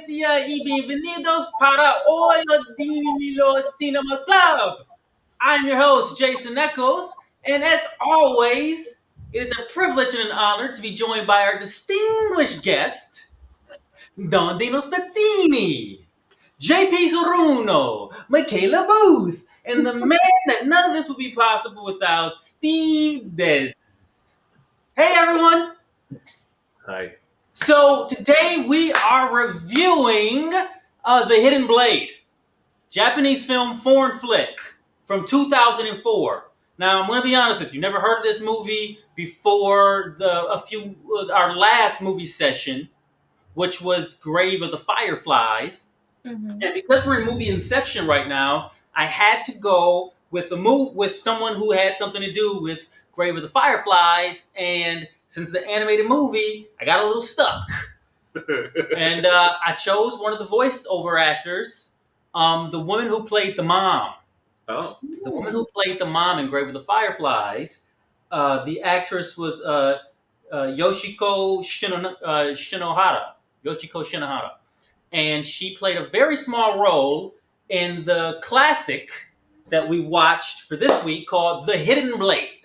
audiencia y bienvenidos para hoy Dimelo Cinema Club. I'm your host, Jason Echoes, and as always, it is a privilege and an honor to be joined by our distinguished guest, Don Dino Spezzini, JP Soruno, Michaela Booth, and the man that none of this would be possible without, Steve Des. Hey everyone! Hi. So today we are reviewing The Hidden Blade, Japanese film foreign flick from 2004. Now I'm going to be honest with you, never heard of this movie before our last movie session, which was Grave of the Fireflies. Mm-hmm. And because we're in movie Inception right now, I had to go with someone who had something to do with Grave of the Fireflies, and since the animated movie, I got a little stuck. And I chose one of the voiceover actors, the woman who played the mom. Oh. The woman who played the mom in Grave of the Fireflies. The actress was Yoshiko Shinohara. Yoshiko Shinohara. And she played a very small role in the classic that we watched for this week called The Hidden Blade.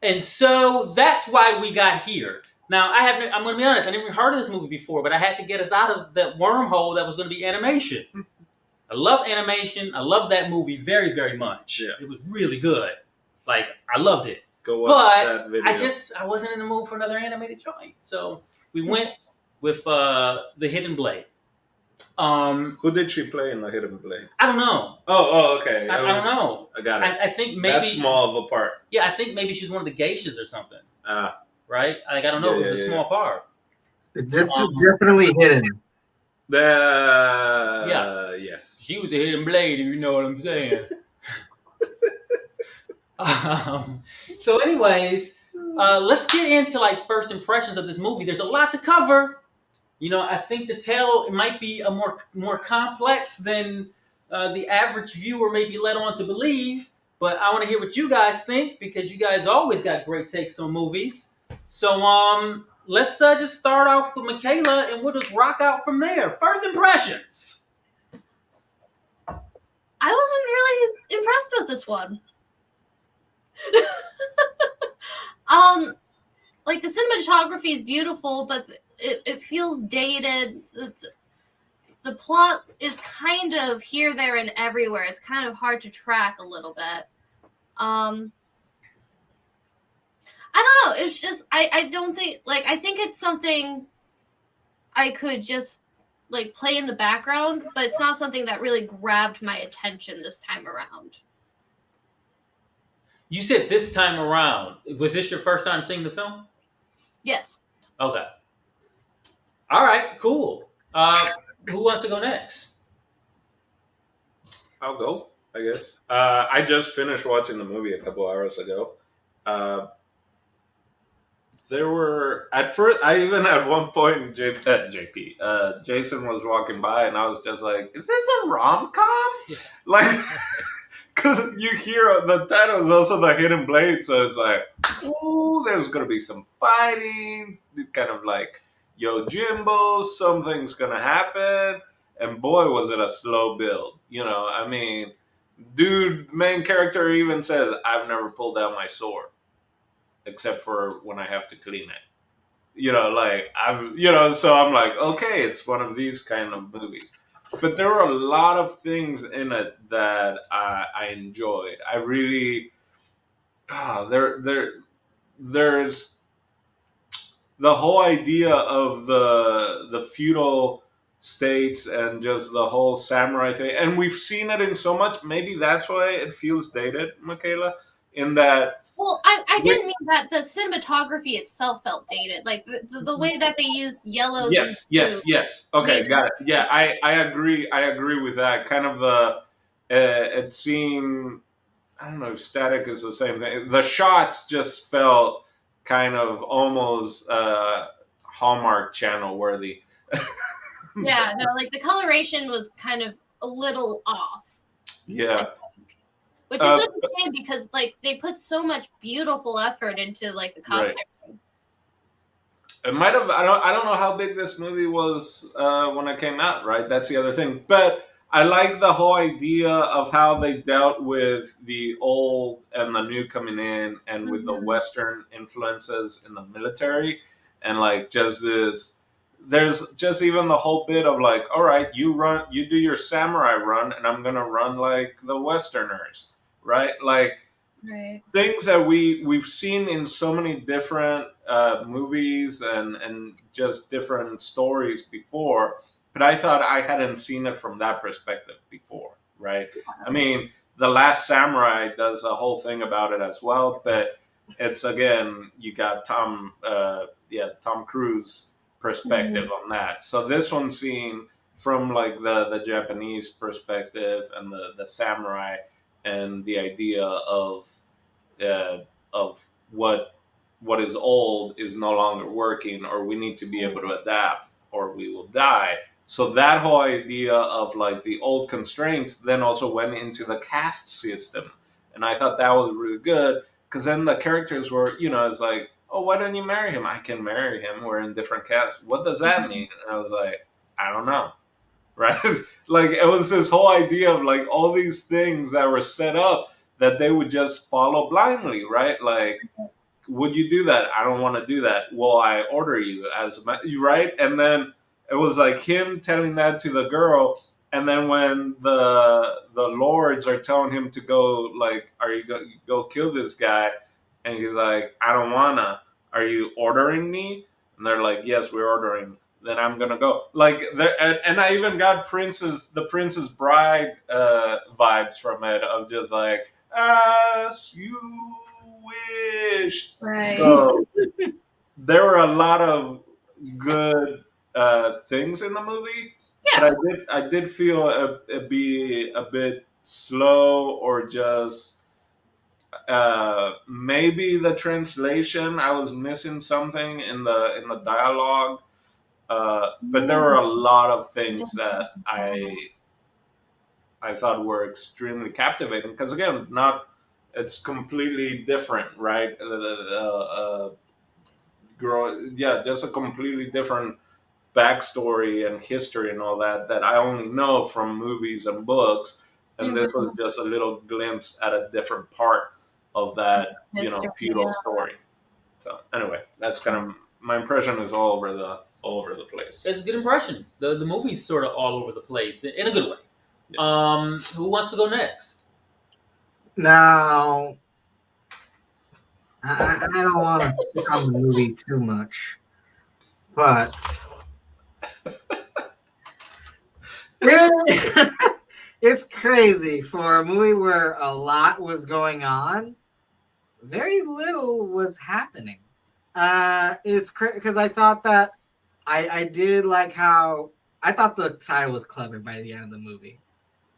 And so that's why we got here. Now, I'm going to be honest, I never heard of this movie before, but I had to get us out of that wormhole that was going to be animation. I love animation. I love that movie very, very much. Yeah. It was really good. Like, I loved it. Go watch that video. I wasn't in the mood for another animated joint. So we went with The Hidden Blade. Who did she play in The Hidden Blade? I don't know. Oh, okay. I don't know. I got it. I think maybe... That's small of a part. Yeah, I think maybe she's one of the geishas or something. Right? Like, I don't know. Yeah, it was a small part. It's definitely hidden. Yes. She was the Hidden Blade, if you know what I'm saying. So anyways, let's get into like first impressions of this movie. There's a lot to cover. You know, I think the tale might be a more complex than the average viewer may be led on to believe. But I want to hear what you guys think, because you guys always got great takes on movies. So let's just start off with Michaela, and we'll just rock out from there. First impressions. I wasn't really impressed with this one. Like the cinematography is beautiful, but it feels dated. The plot is kind of here, there, and everywhere. It's kind of hard to track a little bit. I don't know. It's just I don't think, like, I think it's something I could just like play in the background, but it's not something that really grabbed my attention this time around. You said this time around. Was this your first time seeing the film? Yes. Okay. All right, cool. Who wants to go next? I'll go, I guess. I just finished watching the movie a couple hours ago. There were, at first, at one point, Jason was walking by, and I was just like, is this a rom-com? Yeah. Like, because you hear the title is also The Hidden Blade, so it's like, ooh, there's going to be some fighting, kind of like Yojimbo, something's going to happen, and boy, was it a slow build. You know, I mean, dude, main character even says, I've never pulled out my sword, except for when I have to clean it. You know, like, so I'm like, okay, it's one of these kind of movies. But there were a lot of things in it that I enjoyed. I really, there's the whole idea of the feudal states and just the whole samurai thing. And we've seen it in so much, maybe that's why it feels dated, Michaela, in that. Well, I didn't mean that the cinematography itself felt dated. Like the way that they used yellows. Yes. Okay, got it. Yeah, I agree. I agree with that. Kind of it seemed, I don't know if static is the same thing. The shots just felt kind of almost Hallmark Channel worthy. Yeah, no, like the coloration was kind of a little off. Yeah. Which is such a shame, because like they put so much beautiful effort into like the costume. It might have. I don't know how big this movie was when it came out. Right. That's the other thing. But I like the whole idea of how they dealt with the old and the new coming in, and with the Western influences in the military, and like just this. There's just even the whole bit of like, all right, you do your samurai run, and I'm gonna run like the Westerners, right? Like Right. things that we've seen in so many different movies and just different stories before, but I thought I hadn't seen it from that perspective before, right? I mean, The Last Samurai does a whole thing about it as well, but it's again you got Tom Cruise perspective on that. So this one's seen from like the Japanese perspective and the samurai and the idea uh, of what is old is no longer working, or we need to be able to adapt, or we will die. So that whole idea of like the old constraints then also went into the caste system, and I thought that was really good because then the characters were, it's like, oh, why don't you marry him? I can marry him. We're in different castes. What does that mean? And I was like, I don't know. Right? Like it was this whole idea of like all these things that were set up that they would just follow blindly, right? Like, would you do that? I don't want to do that. Well, I order you right? And then it was like him telling that to the girl, and then when the lords are telling him to go, like, are you going to go kill this guy? And he's like, I don't wanna. Are you ordering me? And they're like, yes, we're ordering. Then I'm gonna go. Like, and I even got the Princess Bride vibes from it, of just like, as you wish. Right. So there were a lot of good things in the movie, Yeah. but I did feel it be a bit slow, or just maybe the translation. I was missing something in the dialogue, but there were a lot of things that I thought were extremely captivating, because again, not it's completely different, right? Just a completely different backstory and history and all that I only know from movies and books, and this was just a little glimpse at a different part of that, feudal story. So anyway, that's kind of my impression is all over the place. It's a good impression. The movie's sort of all over the place in a good way. Who wants to go next? Now, I don't want to pick on the movie too much, but it's crazy for a movie where a lot was going on. Very little was happening. It's because I thought that I did like how I thought the title was clever by the end of the movie.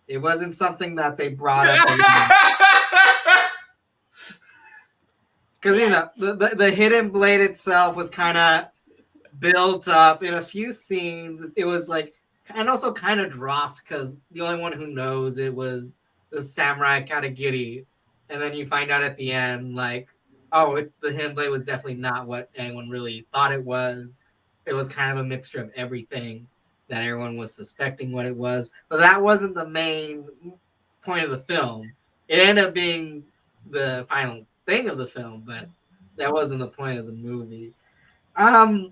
It wasn't something that they brought up because the hidden blade itself was kind of built up in a few scenes. It was like, and also kind of dropped because the only one who knows it was the samurai Katagiri, and then you find out at the end like, oh, the hidden blade was definitely not what anyone really thought it was. It was kind of a mixture of everything that everyone was suspecting what it was, but that wasn't the main point of the film. It ended up being the final thing of the film, but that wasn't the point of the movie. Yeah,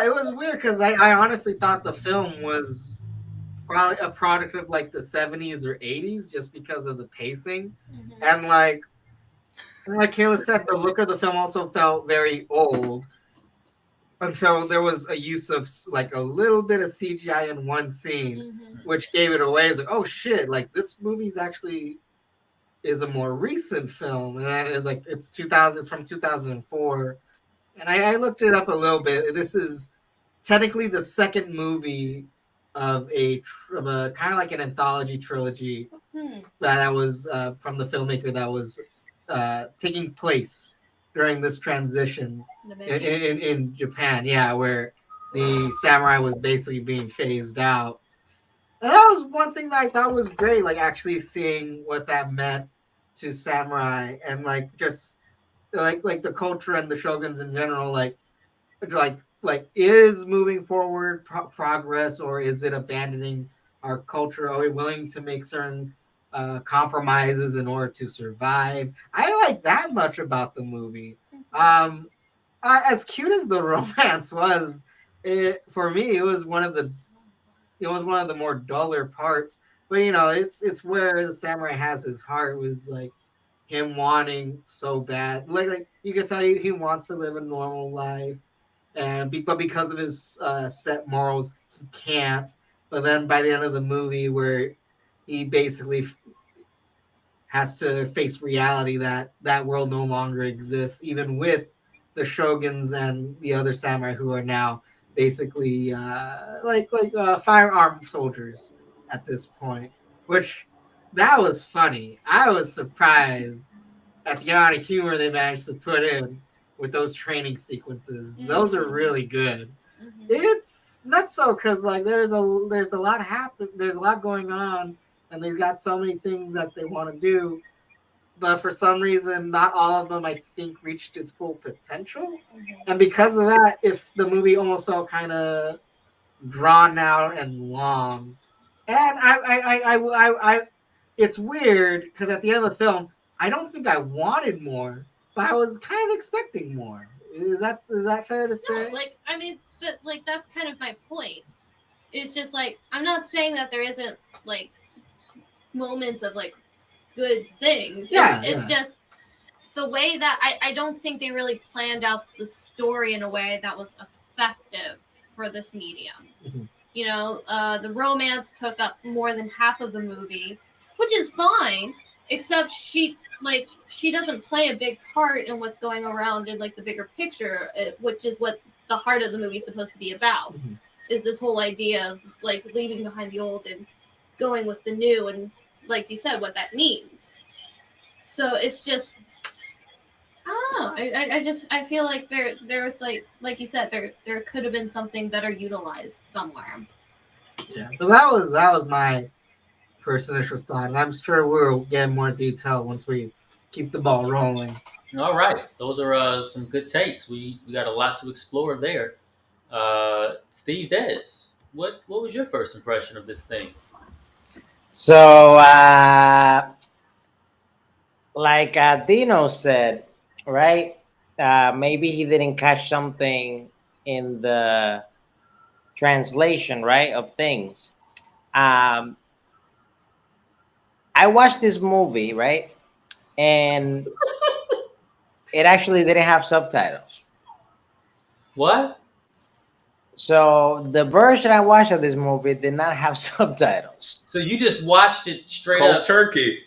it was weird because I honestly thought the film was probably a product of like the 70s or 80s just because of the pacing. And like Kayla said, the look of the film also felt very old. And so there was a use of like a little bit of CGI in one scene, which gave it away. It's like, oh shit, like this movie's actually is a more recent film. And that is like, it's from 2004. And I looked it up a little bit. This is technically the second movie of a kind of like an anthology trilogy that was from the filmmaker that was taking place during this transition in Japan. Yeah, where the samurai was basically being phased out. And that was one thing that I thought was great, like actually seeing what that meant to samurai and like just like the culture and the shoguns in general, like like is moving forward progress, or is it abandoning our culture? Are we willing to make certain compromises in order to survive? I like that much about the movie. As cute as the romance was, for me, it was one of the more duller parts. But it's where the samurai has his heart. It was like him wanting so bad, like you could tell he wants to live a normal life, but because of his set morals, he can't. But then by the end of the movie, where he basically has to face reality that that world no longer exists, even with the shoguns and the other samurai who are now basically firearm soldiers at this point. Which that was funny. I was surprised at the amount of humor they managed to put in with those training sequences. Those are really good. It's not so because like there's a lot happen. There's a lot going on, and they've got so many things that they want to do, but for some reason, not all of them I think reached its full potential. And because of that, if the movie almost felt kind of drawn out and long, and I it's weird because at the end of the film, I don't think I wanted more, but I was kind of expecting more. Is that fair to say? No, like I mean, but like that's kind of my point. It's just like I'm not saying that there isn't like moments of like good things. It's just the way that I don't think they really planned out the story in a way that was effective for this medium. The romance took up more than half of the movie, which is fine, except she doesn't play a big part in what's going around in like the bigger picture, which is what the heart of the movie is supposed to be about. Is this whole idea of like leaving behind the old and going with the new, and like you said, what that means. So it's just, I don't know. I feel like there was like you said, there could have been something better utilized somewhere. Yeah, but that was my first initial thought, and I'm sure we'll get more detail once we keep the ball rolling. All right, those are some good takes. We got a lot to explore there. Steve Dez, what was your first impression of this thing? So, like Dino said, right? Maybe he didn't catch something in the translation, right, of things. I watched this movie, right, and it actually didn't have subtitles. What? So the version I watched of this movie did not have subtitles. So you just watched it straight Cold up turkey.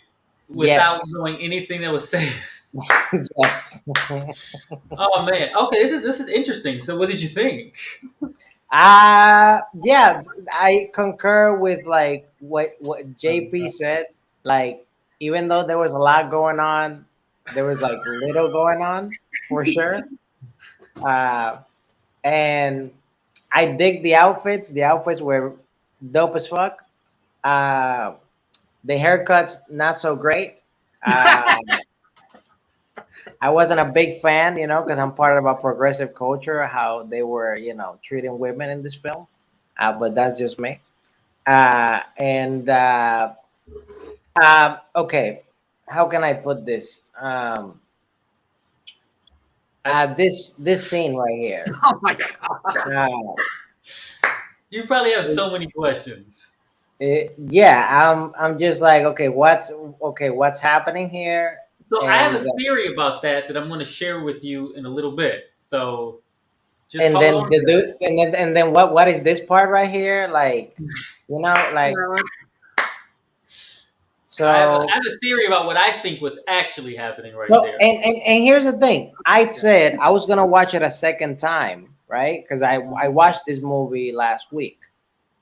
without knowing anything that was said? Yes. Oh man. Okay, this is interesting. So what did you think? Yeah, I concur with like what JP said. Like, even though there was a lot going on, there was like little going on for sure. And I dig the outfits. The outfits were dope as fuck. The haircuts not so great. I wasn't a big fan, because I'm part of a progressive culture, how they were, treating women in this film. But that's just me. Okay, how can I put this? This scene right here. Oh my god! You probably have so many questions. Yeah, I'm just like, what's happening here? So I have a theory about that I'm going to share with you in a little bit. So just and hold then on the dude, and then what is this part right here? Like, like. So I have a theory about what I think was actually happening right there. And here's the thing. I said I was gonna watch it a second time, right? Because I watched this movie last week,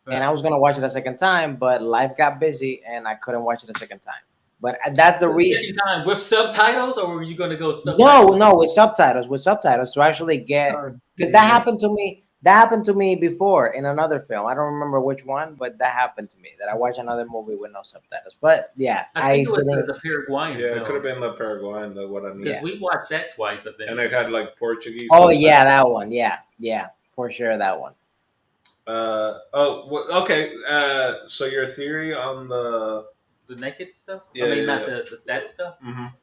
and I was gonna watch it a second time, but life got busy and I couldn't watch it a second time. But that's the reason. Second time with subtitles, or were you gonna go subtitles? No, with subtitles to actually get, because that happened to me That happened to me before in another film. I don't remember which one, but that happened to me. That I watched another movie with no subtitles. But yeah, I think it was didn't. the Paraguayan Yeah, film. it could have been the Paraguayan, the what I need. Because we watched that twice, I think. And it had like Portuguese. Oh yeah, that one. Yeah, yeah, for sure that one. Okay. So your theory on the naked stuff. Yeah, I mean, yeah, not yeah. that stuff. Mhm.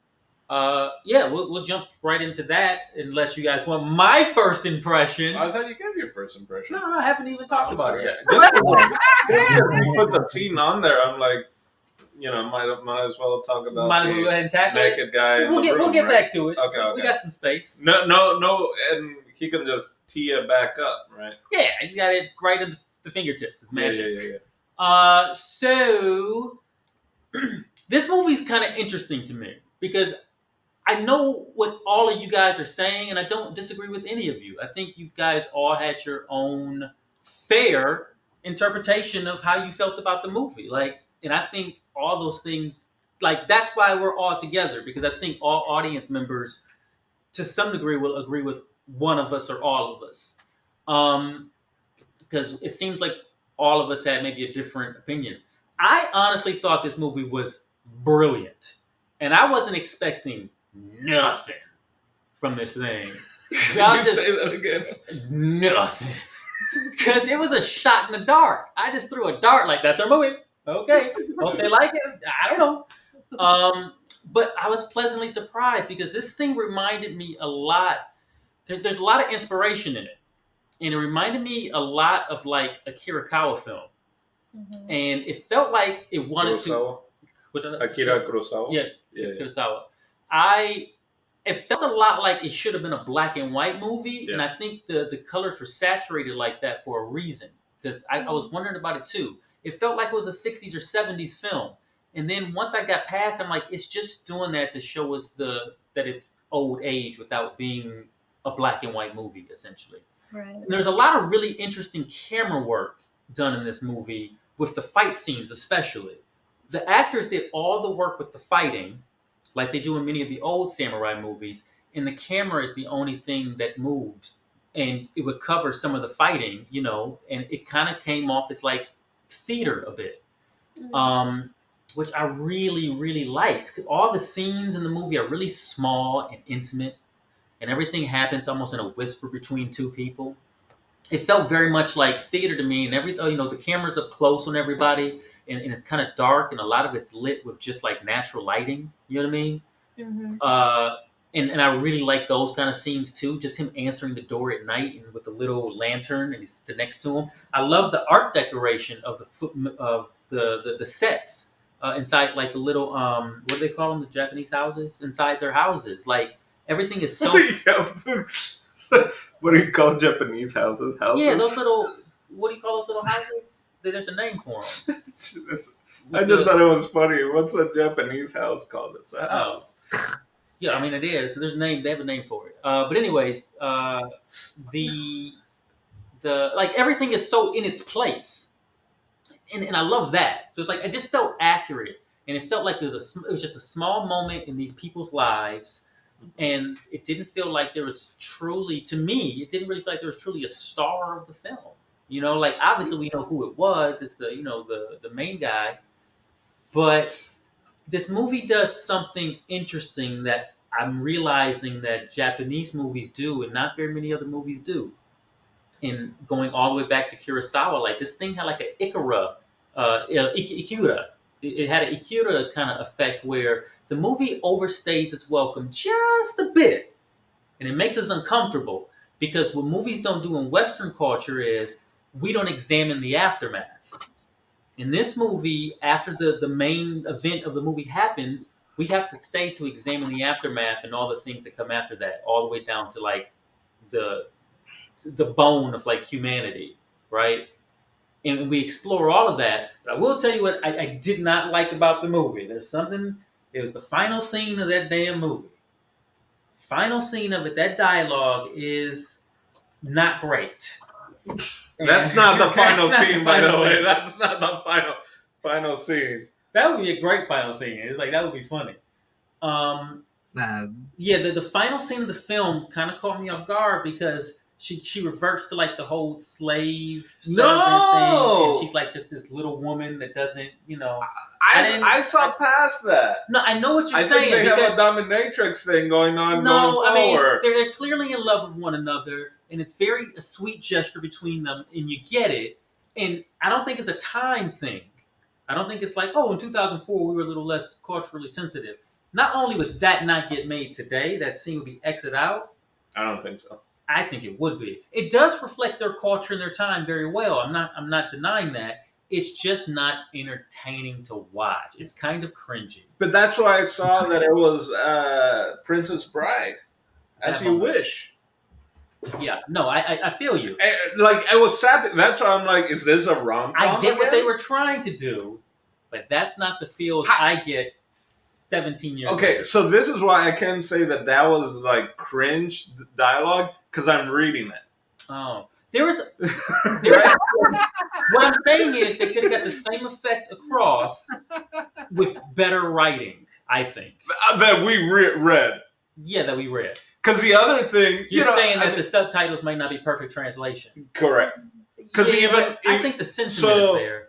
Yeah, we'll jump right into that unless you guys want my first impression. I thought you gave your first impression. No, I haven't even talked about it yet. Just you put the scene on there. I'm like, might as well talk about Might as well go ahead and tackle it. naked guy. We'll get right? back to it. Okay. We got some space. No, and he can just tee it back up, right? Yeah, you got it right in the fingertips. It's magic. Yeah. So this movie's kind of interesting to me because I know what all of you guys are saying, and I don't disagree with any of you. I think you guys all had your own fair interpretation of how you felt about the movie. And I think all those things, that's why we're all together, because I think all audience members, to some degree, will agree with one of us or all of us. Because it seems like all of us had maybe a different opinion. I honestly thought this movie was brilliant, and I wasn't expecting nothing from this thing. I'll just say that again. Nothing. Because it was a shot in the dark. I just threw a dart that's our movie. Okay. Hope they like it. I don't know. But I was pleasantly surprised because this thing reminded me a lot. There's a lot of inspiration in it. And it reminded me a lot of a Kurosawa film. Mm-hmm. And it felt like it wanted Kurosawa? to... Akira Kurosawa? Yeah. Kurosawa. It felt a lot like it should have been a black and white movie, and I think the colors were saturated like that for a reason. Because I was wondering about it too. It felt like it was a 60s or 70s film, and then once I got past, I'm like, it's just doing that to show us that it's old age without being a black and white movie, essentially. Right. And there's a lot of really interesting camera work done in this movie with the fight scenes, especially. The actors did all the work with the fighting, like they do in many of the old samurai movies, and the camera is the only thing that moved. And it would cover some of the fighting, and it kind of came off as like theater a bit, which I really, really liked. All the scenes in the movie are really small and intimate, and everything happens almost in a whisper between two people. It felt very much like theater to me, and the camera's up close on everybody, and it's kind of dark, and a lot of it's lit with just natural lighting. You know what I mean? Mm-hmm. And I really like those kind of scenes too. Just him answering the door at night and with the little lantern, and he's next to him. I love the art decoration of the sets inside, the little what do they call them? The Japanese houses inside their houses. Everything is so. What do you call Japanese houses? Yeah, those little. What do you call those little houses? There's a name for them. I just thought it was funny. What's a Japanese house called? It's a house. Yeah, I mean it is. There's a name. They have a name for it. But anyways, the everything is so in its place, and I love that. So it's it just felt accurate, and it felt like it was just a small moment in these people's lives. And it didn't feel like there was truly, to me, it didn't really feel like there was truly a star of the film. Obviously we know who it was. It's the main guy. But this movie does something interesting that I'm realizing that Japanese movies do and not very many other movies do. And going all the way back to Kurosawa, this thing had an Ikura. It had an Ikura kind of effect where the movie overstays its welcome just a bit, and it makes us uncomfortable because what movies don't do in Western culture is we don't examine the aftermath. In this movie, after the main event of the movie happens, we have to stay to examine the aftermath and all the things that come after that, all the way down to the bone of humanity, right? And we explore all of that. But I will tell you what I did not like about the movie. There's something. It was the final scene of that damn movie. Final scene of it. That dialogue is not great. That's not the final scene, by the way. That's not the final scene. That would be a great final scene. It's that would be funny. Yeah, the final scene of the film kind of caught me off guard because she reverts to like the whole slave No! servant thing, and she's like just this little woman that doesn't, I saw past that. No, I know what you're I saying. think they because, have a dominatrix thing going on no, going forward. they're clearly in love with one another, and it's very a sweet gesture between them, and you get it. And I don't think it's a time thing. I don't think it's like, oh, in 2004 we were a little less culturally sensitive. Not only would that not get made today, that scene would be exited out. I don't think so. I think it would be. It does reflect their culture and their time very well. I'm not denying that. It's just not entertaining to watch. It's kind of cringy. But that's why I saw that it was Princess Bride, As You Wish. Yeah, no, I feel you. Like, I was sad. That's why I'm like, is this a rom-com? I get what they were trying to do, but that's not the feel I get 17 years Okay, later. so this is why I can say that was like cringe dialogue, because I'm reading it. Oh. What I'm saying is they could have got the same effect across with better writing, I think. That we read. Yeah, that we read. Because the other thing... You're saying that the subtitles might not be perfect translation. Correct. Because I think the sentiment is there.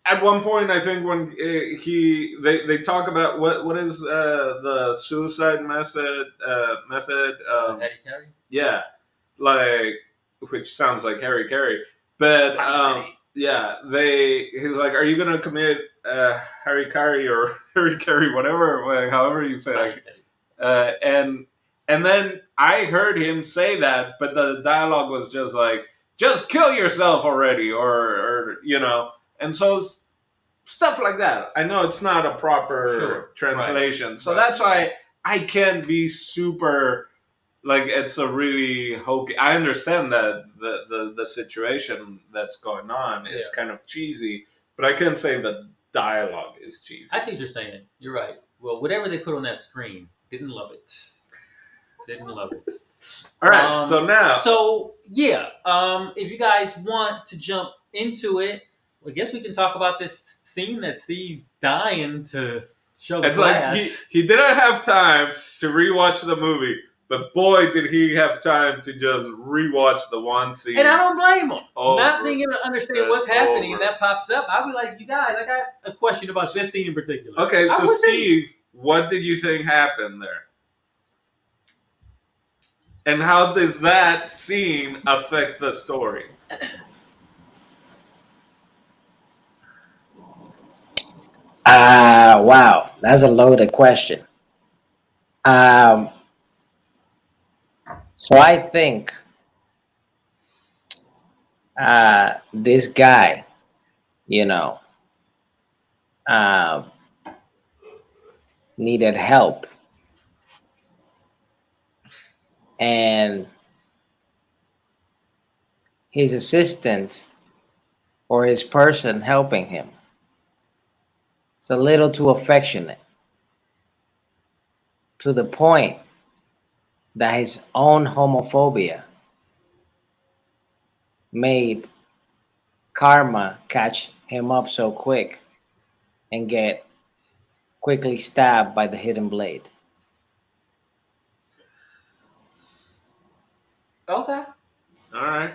At one point, I think when they talk about what is the suicide method. Eddie Carey? Yeah. Like... Which sounds like Harry Carey. But... yeah, he's like, are you going to commit Harry Carey or Harry Carey, whatever, however you say it. And then I heard him say that, but the dialogue was just like, just kill yourself already, or and so stuff like that. I know it's not a proper translation, so that's why I can't be super, like, it's a really hokey. I understand that the situation that's going on is kind of cheesy, but I can't say the dialogue is cheesy. I see what you're saying. You're right. Well, whatever they put on that screen, didn't love it. Didn't love it. All right, so now. So, yeah, if you guys want to jump into it, I guess we can talk about this scene that Steve's dying to show the glass. Like he didn't have time to rewatch the movie, but boy, did he have time to just rewatch the one scene. And I don't blame him. Not being able to understand what's happening, and that pops up. I'll be like, you guys, I got a question about this scene in particular. Okay, so Steve, what did you think happened there? And how does that scene affect the story? Wow, that's a loaded question. So I think this guy, needed help. And his assistant or his person helping him, it's a little too affectionate, to the point that his own homophobia made karma catch him up so quick and get quickly stabbed by the hidden blade. Okay. All right.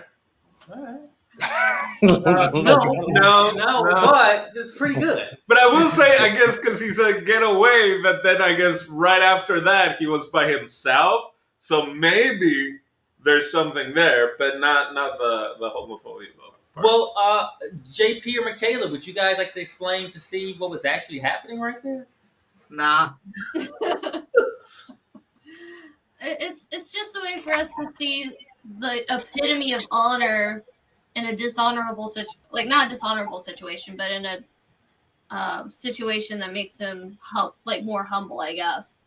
No, but it's pretty good. But I will say, I guess, because he said get away, but then I guess right after that he was by himself, so maybe there's something there, but not the homophobia part. Well, JP or Michaela, would you guys like to explain to Steve what was actually happening right there? Nah. It's just a way for us to see the epitome of honor in a dishonorable not a dishonorable situation, but in a situation that makes him more humble, I guess.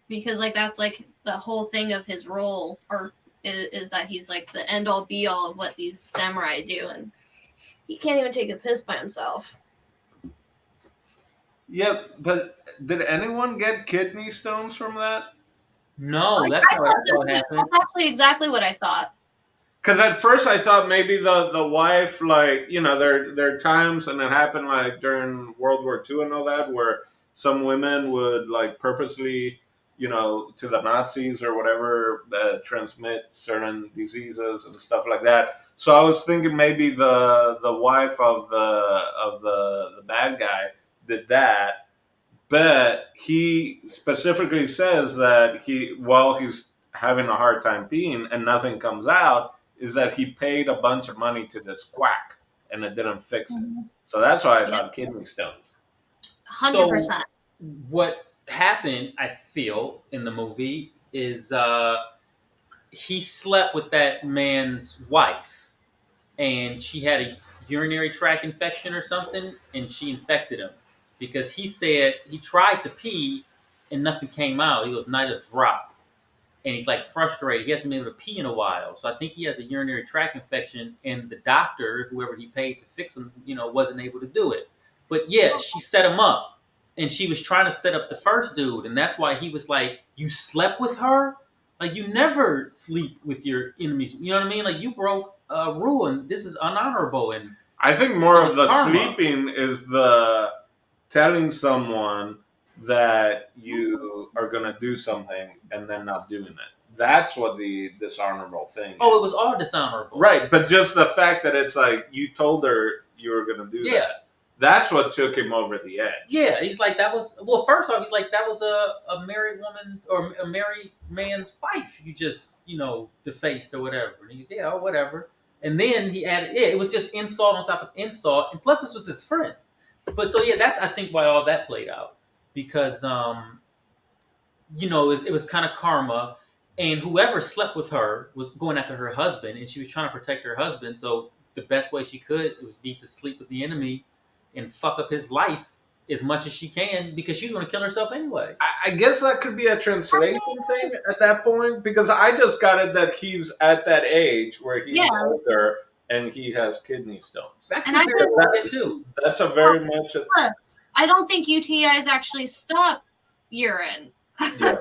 Because that's like the whole thing of his role, or is that he's like the end all be all of what these samurai do, and he can't even take a piss by himself. Yeah, but did anyone get kidney stones from that? No, that's not what happened. That's actually exactly what I thought. Because at first I thought maybe the wife, like, there are times, and it happened like during World War II and all that, where some women would like purposely to the Nazis or whatever that transmit certain diseases and stuff like that. So I was thinking maybe the wife of the bad guy did that, but he specifically says that while he's having a hard time peeing and nothing comes out, is that he paid a bunch of money to this quack and it didn't fix it. So that's why I thought kidney stones. 100%. What happened, I feel, in the movie is he slept with that man's wife, and she had a urinary tract infection or something, and she infected him because he said he tried to pee and nothing came out. He goes, not a drop. And he's like frustrated. He hasn't been able to pee in a while. So I think he has a urinary tract infection, and the doctor, whoever he paid to fix him, wasn't able to do it. But yeah, she set him up, and she was trying to set up the first dude, and that's why he was like, "You slept with her? Like you never sleep with your enemies. You know what I mean? Like you broke a rule, and this is unhonorable." And I think more of the karma. sleeping is the telling someone that you are going to do something and then not doing it. That's what the dishonorable thing is. Oh, it was all dishonorable. Right, but just the fact that it's like you told her you were going to do that. That's what took him over the edge. Yeah, he's like, that was, well, first off, he's like, that was a married woman's or a married man's wife you just, defaced or whatever. And he's, yeah, whatever. And then he added, it was just insult on top of insult. And plus, this was his friend. But so, yeah, that's, I think, why all that played out. Because, it was kind of karma. And whoever slept with her was going after her husband. And she was trying to protect her husband. So the best way she could was be to sleep with the enemy and fuck up his life as much as she can because she's going to kill herself anyway. I guess that could be a translation thing at that point because I just got it that he's at that age where he's older and he has kidney stones. That could be that too. That's a very much. I don't think UTIs actually stop urine. Yeah.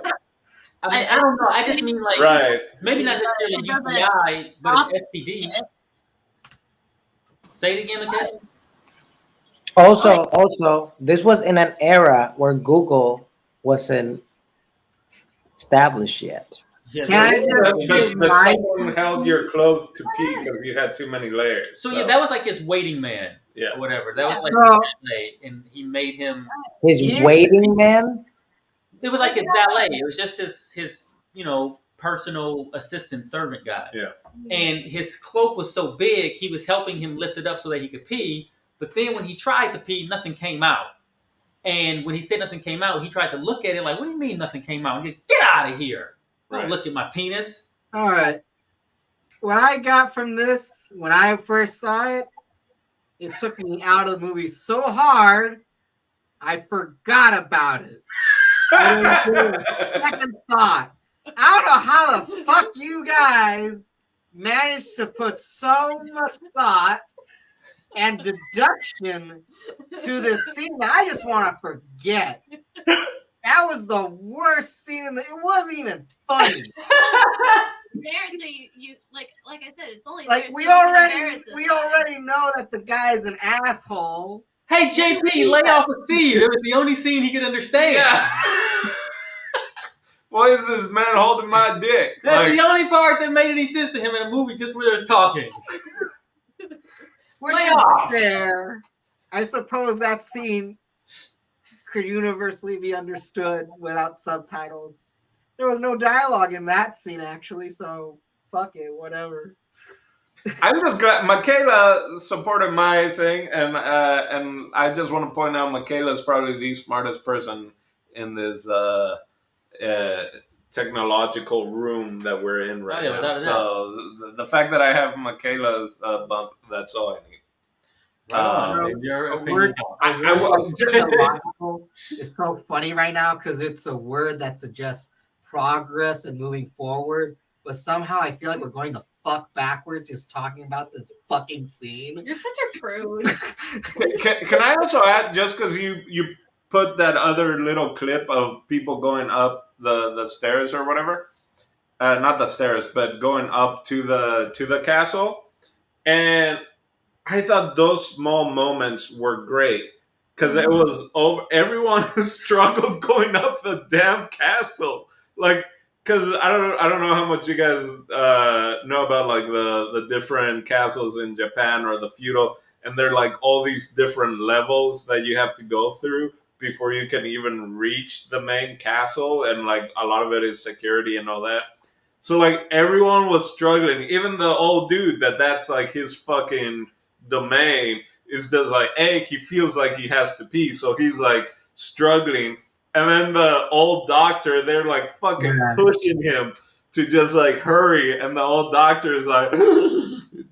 I don't know. I just mean like maybe not necessarily UTI, but an STD. Say it again, okay? Also, this was in an era where Google wasn't established yet. Yeah, but someone held your clothes to pee because you had too many layers. So yeah, that was like his waiting man. Yeah, or whatever. That was like his valet, and he made him his waiting man. It was like his valet. It was just his personal assistant servant guy. Yeah. And his cloak was so big, he was helping him lift it up so that he could pee. But then when he tried to pee, nothing came out. And when he said nothing came out, he tried to look at it like, what do you mean nothing came out? And he said, get out of here. Don't look at my penis. All right. What I got from this, when I first saw it, it took me out of the movie so hard, I forgot about it. Second thought. I don't know how the fuck you guys managed to put so much thought and deduction to this scene that I just want to forget. That was the worst scene it wasn't even funny. There, so you like I said, it's only like we already know that the guy's an asshole. Hey JP, lay off of Steve. It was the only scene he could understand. Yeah. Why is this man holding my dick? That's the only part that made any sense to him in a movie, just where there's talking. Which is fair. I suppose that scene could universally be understood without subtitles. There was no dialogue in that scene, actually, so fuck it, whatever. I'm just glad Michaela supported my thing, and I just want to point out Michaela is probably the smartest person in this technological room that we're in right now. So the fact that I have Michaela's bump, that's all I need. It's so funny right now because it's a word that suggests progress and moving forward, but somehow I feel like we're going the fuck backwards just talking about this fucking scene. You're such a prude. Can I also add, just because you put that other little clip of people going up the stairs or whatever, not the stairs, but going up to the castle, and I thought those small moments were great, because it was over. Everyone struggled going up the damn castle, like. Because I don't know how much you guys know about like the different castles in Japan or the feudal, and they're like all these different levels that you have to go through before you can even reach the main castle, and like a lot of it is security and all that. So like everyone was struggling, even the old dude that's like his fucking domain is just like, hey, he feels like he has to pee, so he's like struggling. And then the old doctor, they're like fucking pushing him to just like hurry, and the old doctor is like,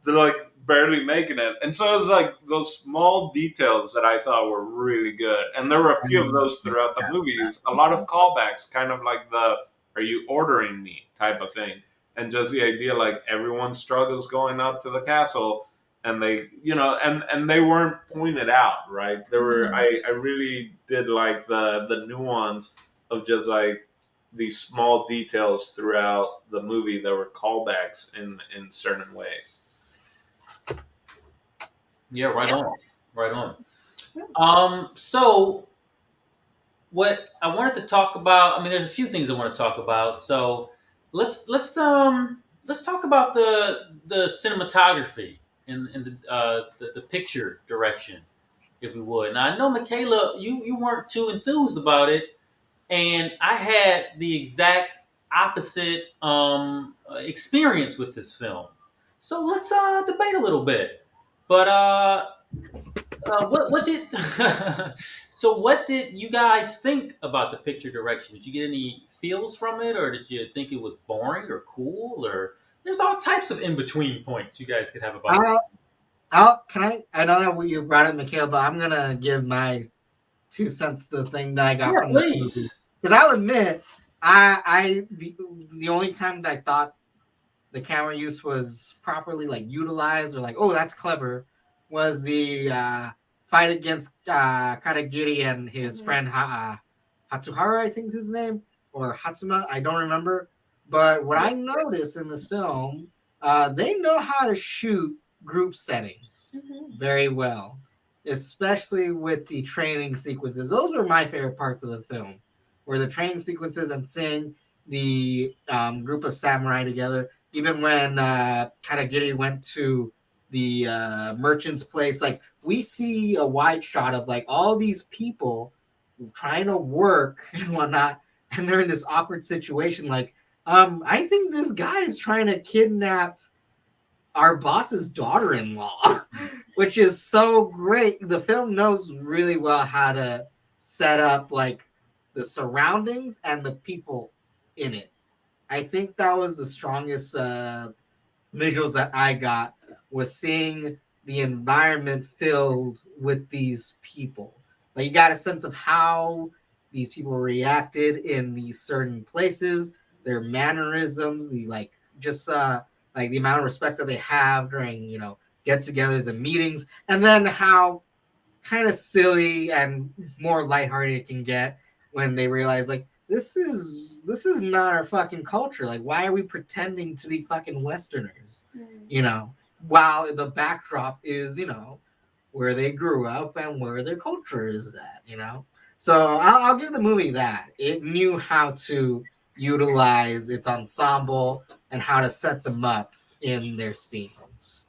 they're like barely making it. And so it was like those small details that I thought were really good, and there were a few of those throughout the movies. A lot of callbacks, kind of like the "Are you ordering me?" type of thing, and just the idea like everyone struggles going up to the castle, and they and they weren't pointed out, right? There were I really did like the nuance of just like these small details throughout the movie that were callbacks in certain ways. Yeah, right on, right on. So what I wanted to talk about, I mean, there's a few things I want to talk about. So let's talk about the cinematography and the picture direction, if we would. Now I know Michaela, you weren't too enthused about it, and I had the exact opposite experience with this film. So let's debate a little bit. But what did so what did you guys think about the picture direction? Did you get any feels from it, or did you think it was boring or cool, or there's all types of in between points you guys could have about it. I know that you brought it, Mikhail, but I'm gonna give my 2 cents to the thing that I got Yeah, from this movie. please. Because I'll admit, the only time that I thought the camera use was properly like utilized or like, oh, that's clever, was the fight against Katagiri and his friend Hatsuhara, I think is his name, or Hatsuma, I don't remember. But what I noticed in this film, they know how to shoot group settings very well, especially with the training sequences. Those were my favorite parts of the film, were the training sequences and seeing the group of samurai together. Even when Katagiri went to the merchant's place, like we see a wide shot of like all these people trying to work and whatnot, and they're in this awkward situation. Like, I think this guy is trying to kidnap our boss's daughter-in-law, which is so great. The film knows really well how to set up like the surroundings and the people in it. I think that was the strongest visuals that I got, was seeing the environment filled with these people. Like you got a sense of how these people reacted in these certain places, their mannerisms, the like just like the amount of respect that they have during get-togethers and meetings, and then how kind of silly and more lighthearted it can get when they realize like this is not our fucking culture. Like, why are we pretending to be fucking Westerners? While the backdrop is where they grew up and where their culture is at. So I'll give the movie that. It knew how to utilize its ensemble and how to set them up in their scenes.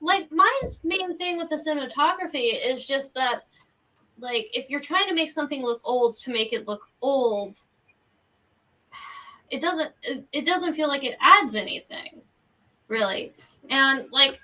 Like, my main thing with the cinematography is just that, like, if you're trying to make something look old to make it look old, it doesn't feel like it adds anything, really. And like,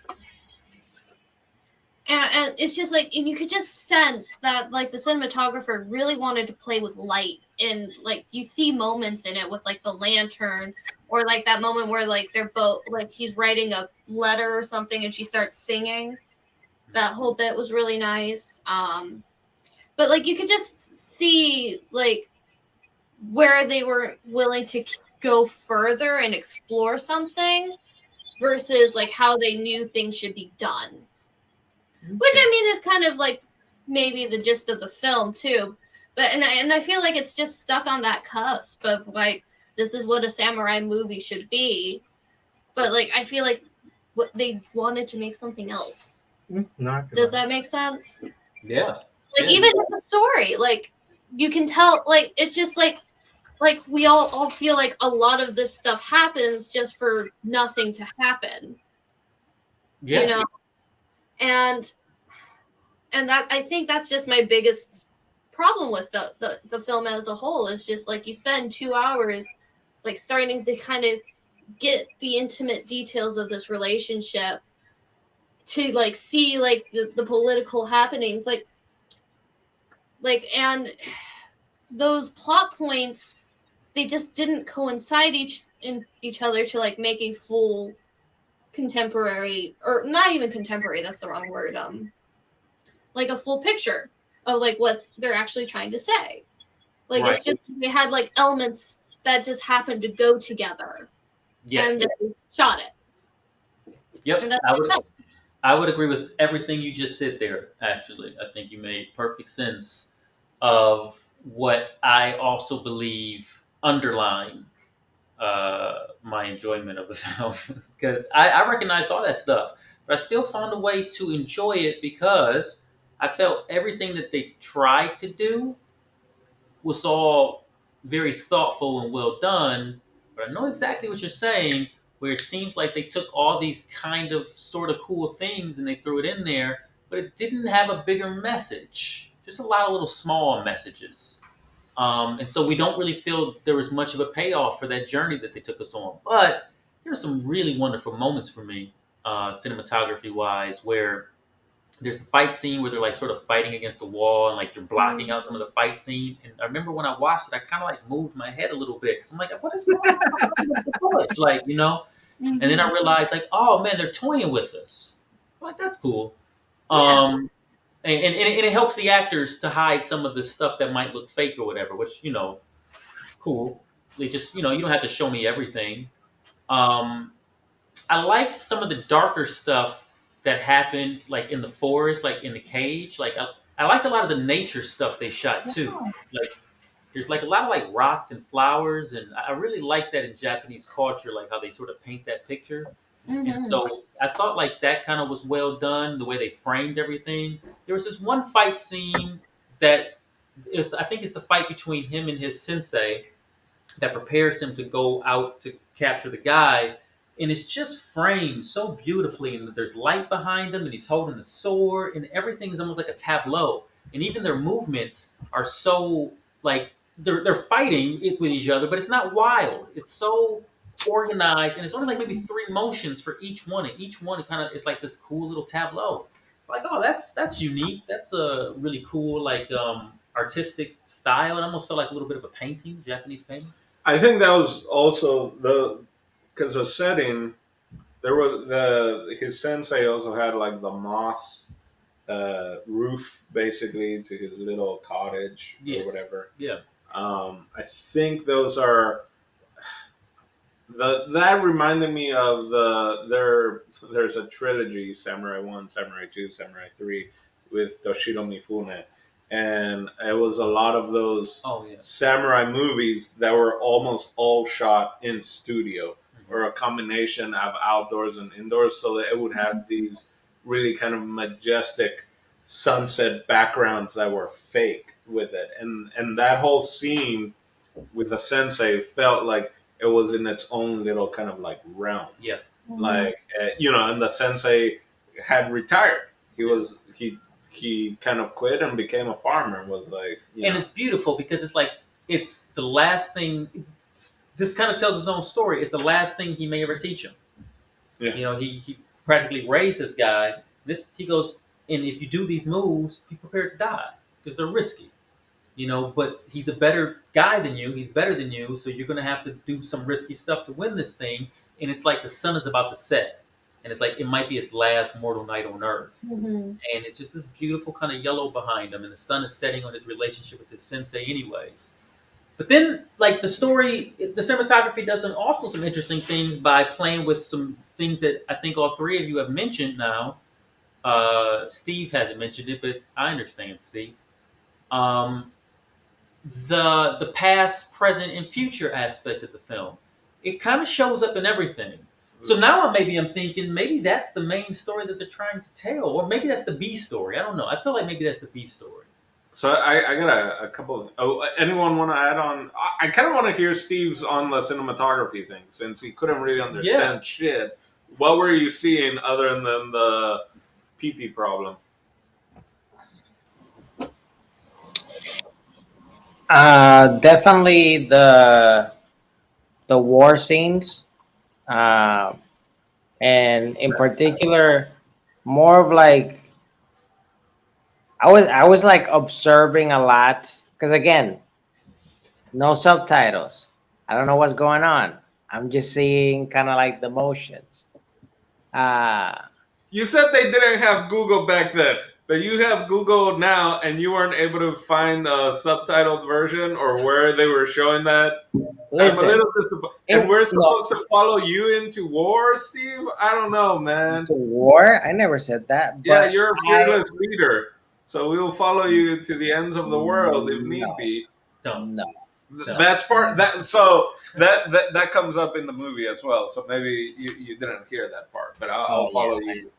and it's just like, and you could just sense that like the cinematographer really wanted to play with light, and like you see moments in it with like the lantern, or like that moment where like they're both like he's writing a letter or something and she starts singing. That whole bit was really nice. But like you could just see like where they were willing to go further and explore something versus like how they knew things should be done. Which I mean is kind of like maybe the gist of the film too. But and I feel like it's just stuck on that cusp of like this is what a samurai movie should be. But like I feel like what they wanted to make something else. Does that make sense? Yeah. Like even in the story, like you can tell, like it's just like we all feel like a lot of this stuff happens just for nothing to happen. Yeah. You know, and that I think that's just my biggest problem with the film as a whole is just like you spend 2 hours like starting to kind of get the intimate details of this relationship to like see like the political happenings like and those plot points they just didn't coincide in each other to like make a full contemporary or not even contemporary, that's the wrong word, like a full picture of like what they're actually trying to say. Like Right. it's just they had like elements that just happened to go together. Yes. And they shot it. Yep. And that's I would agree with everything you just said there, actually. I think you made perfect sense of what I also believe underline my enjoyment of the film. Because I recognized all that stuff, but I still found a way to enjoy it because I felt everything that they tried to do was all very thoughtful and well done. But I know exactly what you're saying, where it seems like they took all these kind of sort of cool things and they threw it in there, but it didn't have a bigger message. Just a lot of little small messages. And so we don't really feel there was much of a payoff for that journey that they took us on. But there are some really wonderful moments for me, cinematography wise, where there's the fight scene where they're like sort of fighting against the wall and like you're blocking out some of the fight scene. And I remember when I watched it, I kind of like moved my head a little bit because I'm like, what is going on with the bush? Like, you know? And then I realized like, oh man, they're toying with us. I'm like, that's cool. And it helps the actors to hide some of the stuff that might look fake or whatever, which, you know, cool. They just, you know, you don't have to show me everything. Um, I liked some of the darker stuff that happened, like in the forest, like in the cage. Like I liked a lot of the nature stuff they shot too. Like there's like a lot of like rocks and flowers, and I really like that in Japanese culture, like how they sort of paint that picture. And so I thought like that kind of was well done, the way they framed everything. There was this one fight scene that is, I think it's the fight between him and his sensei that prepares him to go out to capture the guy. And it's just framed so beautifully, and there's light behind him, and he's holding the sword, and everything is almost like a tableau. And even their movements are so like they're fighting with each other, but it's not wild. It's so organized, and it's only like maybe three motions for each one, and each one kind of is like this cool little tableau. Like, oh, that's unique. That's a really cool like artistic style. It almost felt like a little bit of a painting, Japanese painting. I think that was also because the setting there was his sensei also had like the moss roof basically to his little cottage or Yes. whatever. Yeah. I think those are that reminded me of there's a trilogy, Samurai 1, Samurai 2, Samurai 3 with Toshiro Mifune, and it was a lot of those Oh yeah. samurai movies that were almost all shot in studio or a combination of outdoors and indoors, so that it would have these really kind of majestic sunset backgrounds that were fake with it, and that whole scene with the sensei felt like it was in its own little kind of like realm. Yeah. Like and the sensei had retired. He kind of quit and became a farmer. And was like, And it's beautiful because it's like it's the last thing. This kind of tells his own story. It's the last thing he may ever teach him. Yeah. You know, he practically raised this guy. He goes, and if you do these moves, be prepared to die because they're risky. You know, but he's a better guy than you. He's better than you, so you're gonna have to do some risky stuff to win this thing. And it's like the sun is about to set, and it's like it might be his last mortal night on Earth. And it's just this beautiful kind of yellow behind him, and the sun is setting on his relationship with his sensei, anyways. But then, like the story, the cinematography does also some interesting things by playing with some things that I think all three of you have mentioned now. Steve hasn't mentioned it, but I understand, Steve. Um, the past, present, and future aspect of the film. It kind of shows up in everything. So now maybe I'm thinking maybe that's the main story that they're trying to tell, or maybe that's the B story. I don't know. I feel like maybe that's the B story. So I got a couple of. Oh, anyone want to add on? I kind of want to hear Steve's on the cinematography thing since he couldn't really understand shit. What were you seeing other than the pee problem? Definitely the war scenes, uh, and in particular, more of like I was like observing a lot because again, no subtitles. I don't know what's going on. I'm just seeing kind of like the motions. Uh, You said they didn't have Google back then, but you have Google now, and you weren't able to find a subtitled version or where they were showing that. I'm a listen, little disappointed. And we're no, supposed to follow you into war, Steve? I don't know, man. to war. I never said that, Yeah, but you're a I fearless leader, so we'll follow you to the ends of the world if need no, be. Don't. no. No. That's part that. So that comes up in the movie as well. So maybe you didn't hear that part, but I'll Oh follow yeah, you.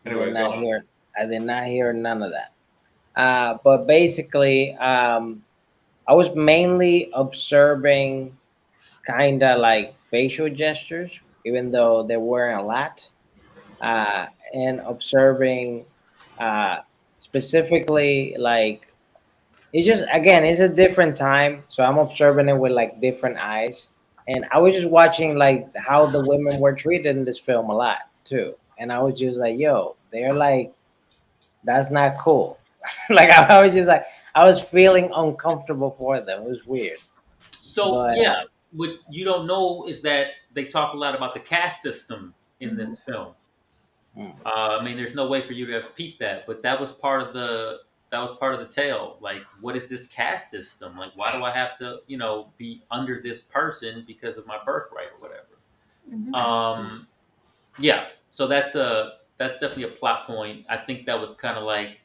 I did Anyway, go not on. hear. I did not hear none of that. But basically, I was mainly observing kind of like facial gestures, even though there weren't a lot, and observing uh, specifically like it's just again it's a different time, so I'm observing it with like different eyes, and I was just watching like how the women were treated in this film a lot too, and I was just like, yo, they're like that's not cool. Like I was just like I was feeling uncomfortable for them. It was weird, So but yeah, what you don't know is that they talk a lot about the caste system in this film. mm, I mean, there's no way for you to have peeped that, but that was part of the tale. Like, what is this caste system? Like, why do I have to, be under this person because of my birthright or whatever? Mhm. Um, yeah. So that's definitely a plot point. I think that was kind of like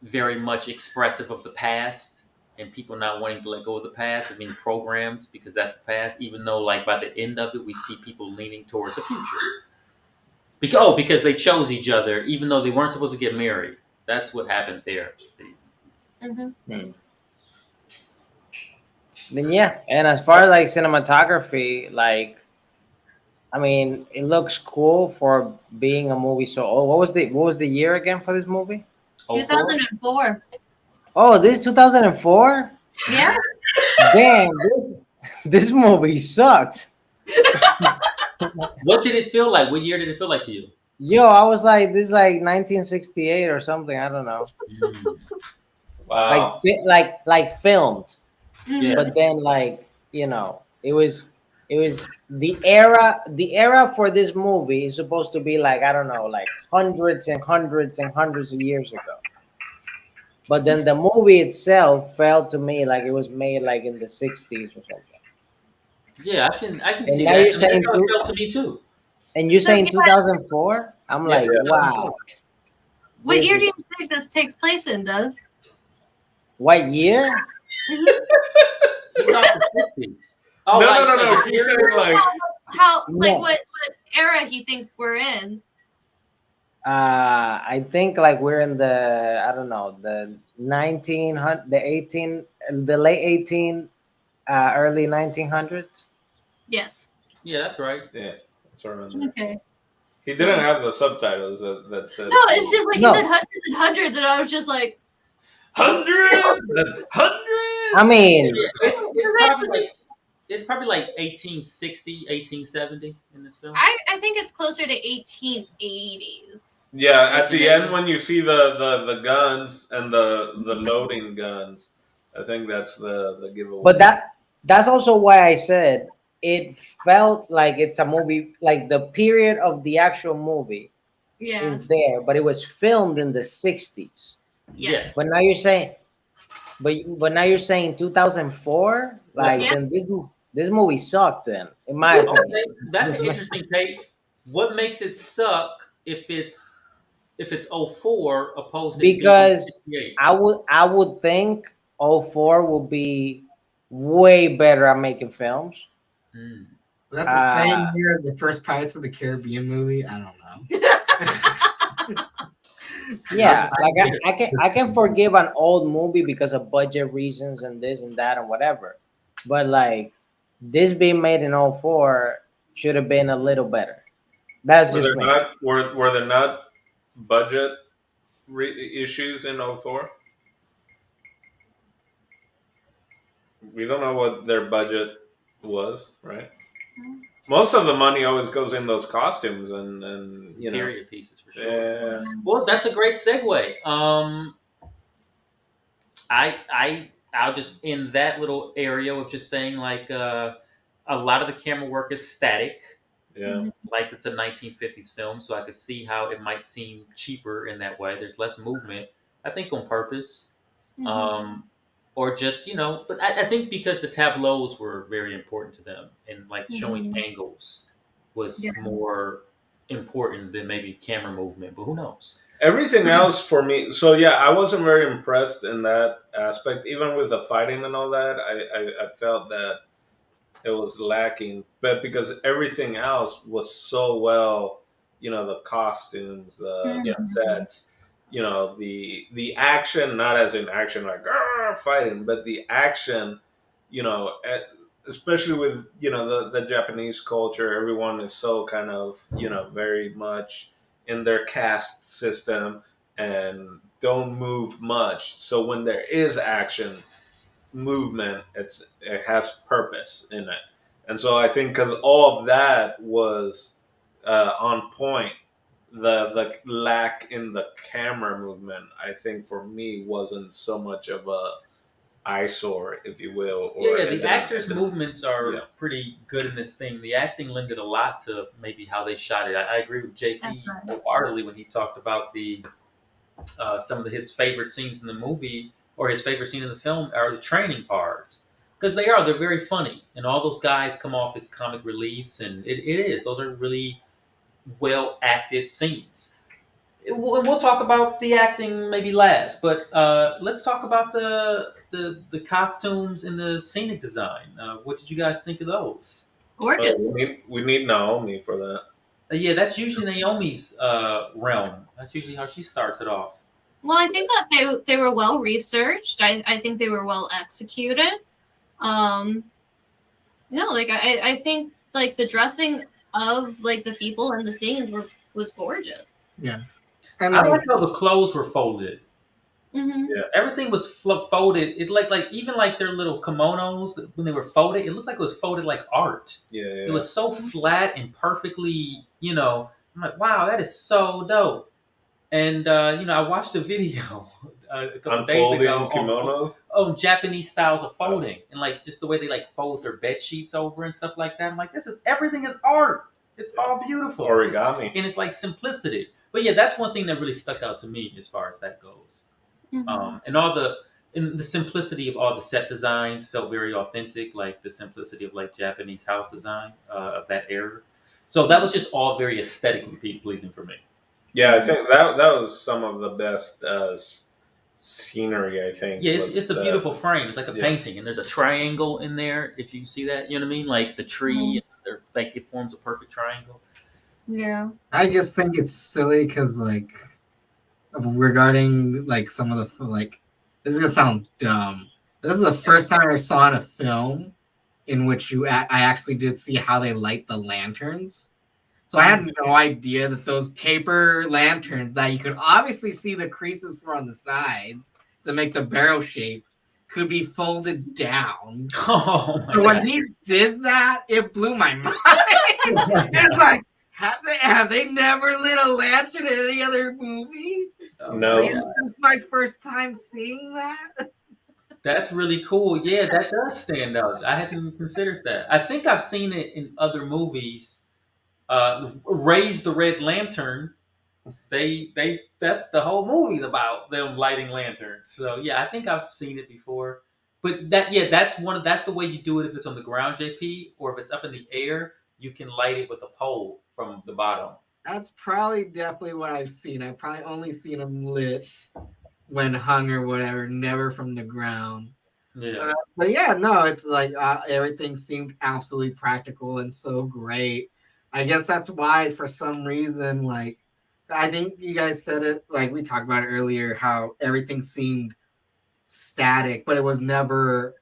very much expressive of the past and people not wanting to let go of the past and being programmed because that's the past. Even though, like by the end of it, we see people leaning toward the future. Because they chose each other, even though they weren't supposed to get married. That's what happened there, Steve. Mhm. mm. Then yeah, and as far as like cinematography, like I mean, it looks cool for being a movie so old. What was the year again for this movie? Oh, 4. 2004. Oh, this is 2004. Yeah. Damn, this movie sucked. What did it feel like? What year did it feel like to you? Yo, I was like, this is like 1968 or something. I don't know. Mm. Like, Wow. like filmed, Yeah. but then like it was the era for this movie is supposed to be like I don't know, like hundreds and hundreds and hundreds of years ago. But then the movie itself felt to me like it was made like in the 60s or something. Yeah, I can And see now that. you're I mean, that's saying how it two, felt to me too. and you're So saying yeah, 2004? I'm Yeah, like, wow. 2004. what This year is do you think this takes place in? Does? what year? Mhm. He thought the 50s. Oh, No, no, like no, like no. the He's period? saying like How like No. what era he thinks we're in? I think like we're in the I don't know the 1900 the 18 the late 18 early 1900s. Yes. Yeah, that's right. yeah, it's around there. Okay. He didn't have the subtitles that said No, it's just like he said No, hundreds and hundreds, and I was just like, hundreds and I hundreds. mean, It's probably like 1860, 1870 in this film. I think it's closer to 1880s. Yeah, at the end 1880. when you see the guns and the loading guns, I think that's the giveaway. but that's also why I said it felt like it's a movie. Like the period of the actual movie Yeah. is there, but it was filmed in the 60s. Yes. But now you're saying, but now you're saying 2004. That's Like Yeah. then this movie sucked. Then, in my opinion, okay. That's an interesting take. What makes it suck if it's '04 opposed to it being because 68? I would think '04 will be way better at making films. Mm. Is that the same year the first Pirates of the Caribbean movie? I don't know. Yeah, like I can forgive an old movie because of budget reasons and this and that and whatever, but like this being made in '04 should have been a little better. That's Were just there me. not were there not budget issues in '04? We don't know what their budget was, right? Most of the money always goes in those costumes and Period pieces for sure. Yeah. Well, that's a great segue. I'll just in that little area of just saying like a lot of the camera work is static. Yeah. Like it's a 1950s film, so I could see how it might seem cheaper in that way. There's less movement, I think, on purpose, or just But I think because the tableaus were very important to them, and like showing angles was more important than maybe camera movement. But who knows? Everything else for me, so yeah, I wasn't very impressed in that aspect. Even with the fighting and all that, I felt that it was lacking. But because everything else was so well, the costumes, the sets, the action, not as in action like fighting, but the action, you know, eh, especially with the Japanese culture, everyone is so kind of very much in their caste system and don't move much. So when there is action movement, it has purpose in it. And so I think because all of that was on point, the lack in the camera movement, I think for me wasn't so much of a eyesore, if you will. Or Yeah, the actors' movements are yeah. pretty good in this thing. The acting lended a lot to maybe how they shot it. I agree with JP wholeheartedly when he talked about the some of his favorite scenes in the movie or his favorite scene in the film are the training parts because they're very funny and all those guys come off as comic reliefs and it is those are really well acted scenes. We'll talk about the acting maybe last, but let's talk about the costumes and the scenic design. What did you guys think of those? Gorgeous. We need Naomi for that. Yeah, that's usually Naomi's realm. That's usually how she starts it off. Well, I think that they were well researched. I think they were well executed. Um, no, like I think like the dressing of like the people and the scenes was gorgeous. Yeah. And I like how the clothes were folded. Mm-hmm. Yeah. Everything was folded. It like even like their little kimonos when they were folded, it looked like it was folded like art. Yeah. It was so flat and perfectly. I'm like, wow, that is so dope. And I watched a video a couple days Unfolding ago kimonos. on Japanese styles of folding and like just the way they like fold their bed sheets over and stuff like that. I'm like, everything is art. It's all beautiful. Origami. And it's like simplicity. But yeah, that's one thing that really stuck out to me as far as that goes. And the simplicity of all the set designs felt very authentic, like the simplicity of like Japanese house design of that era. So that was just all very aesthetically pleasing for me. Yeah, I think that was some of the best scenery. I think. Yeah, it's a beautiful frame. It's like a painting, and there's a triangle in there. If you see that, you know what I mean, like the tree, like it forms a perfect triangle. Yeah. I just think it's silly because like regarding like some of the like this is gonna sound dumb. This is the first time I saw in a film in which I actually did see how they light the lanterns. So I had no idea that those paper lanterns that you could obviously see the creases for on the sides to make the barrel shape could be folded down. Oh my so God. When he did that, it blew my mind. It's like, have they never lit a lantern in any other movie? No. It's my first time seeing that. That's really cool. Yeah, that does stand out. I hadn't even considered that. I think I've seen it in other movies. Raise the Red Lantern. That's the whole movie's about them lighting lanterns. So yeah, I think I've seen it before. But that's the way you do it if it's on the ground, JP, or if it's up in the air, you can light it with a pole from the bottom. That's probably definitely what I've seen. I've probably only seen them lit when hung or whatever, never from the ground. Yeah. But yeah, no, it's like everything seemed absolutely practical and so great. I guess that's why, for some reason, like I think you guys said it, like we talked about it earlier, how everything seemed static, but it was never.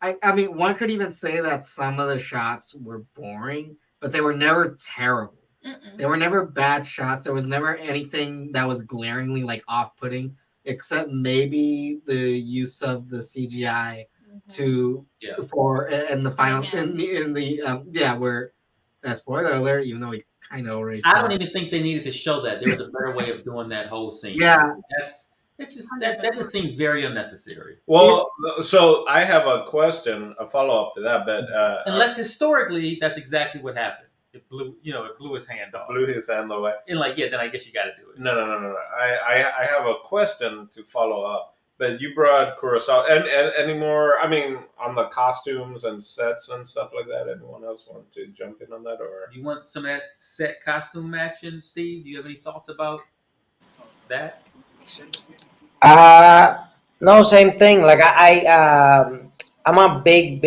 I mean, one could even say that some of the shots were boring, but they were never terrible. They were never bad shots. There was never anything that was glaringly like off-putting, except maybe the use of the CGI to Yeah. for in the final Yeah. in the where spoiler alert, even though we kind of already I don't spoiled. even think they needed to show that. There was a better way of doing that whole scene. Yeah. It's just that just seemed very unnecessary. Well, so I have a question, a follow up to that, but Unless historically, that's exactly what happened. It blew his hand off. blew his hand away. And then I guess you got to do it. No. I have a question to follow up. But you brought Kurosawa and any more? I mean, on the costumes and sets and stuff like that. Anyone else want to jump in on that, or? Do you want some of that set costume action, Steve? Do you have any thoughts about that? No, same thing. Like I'm a big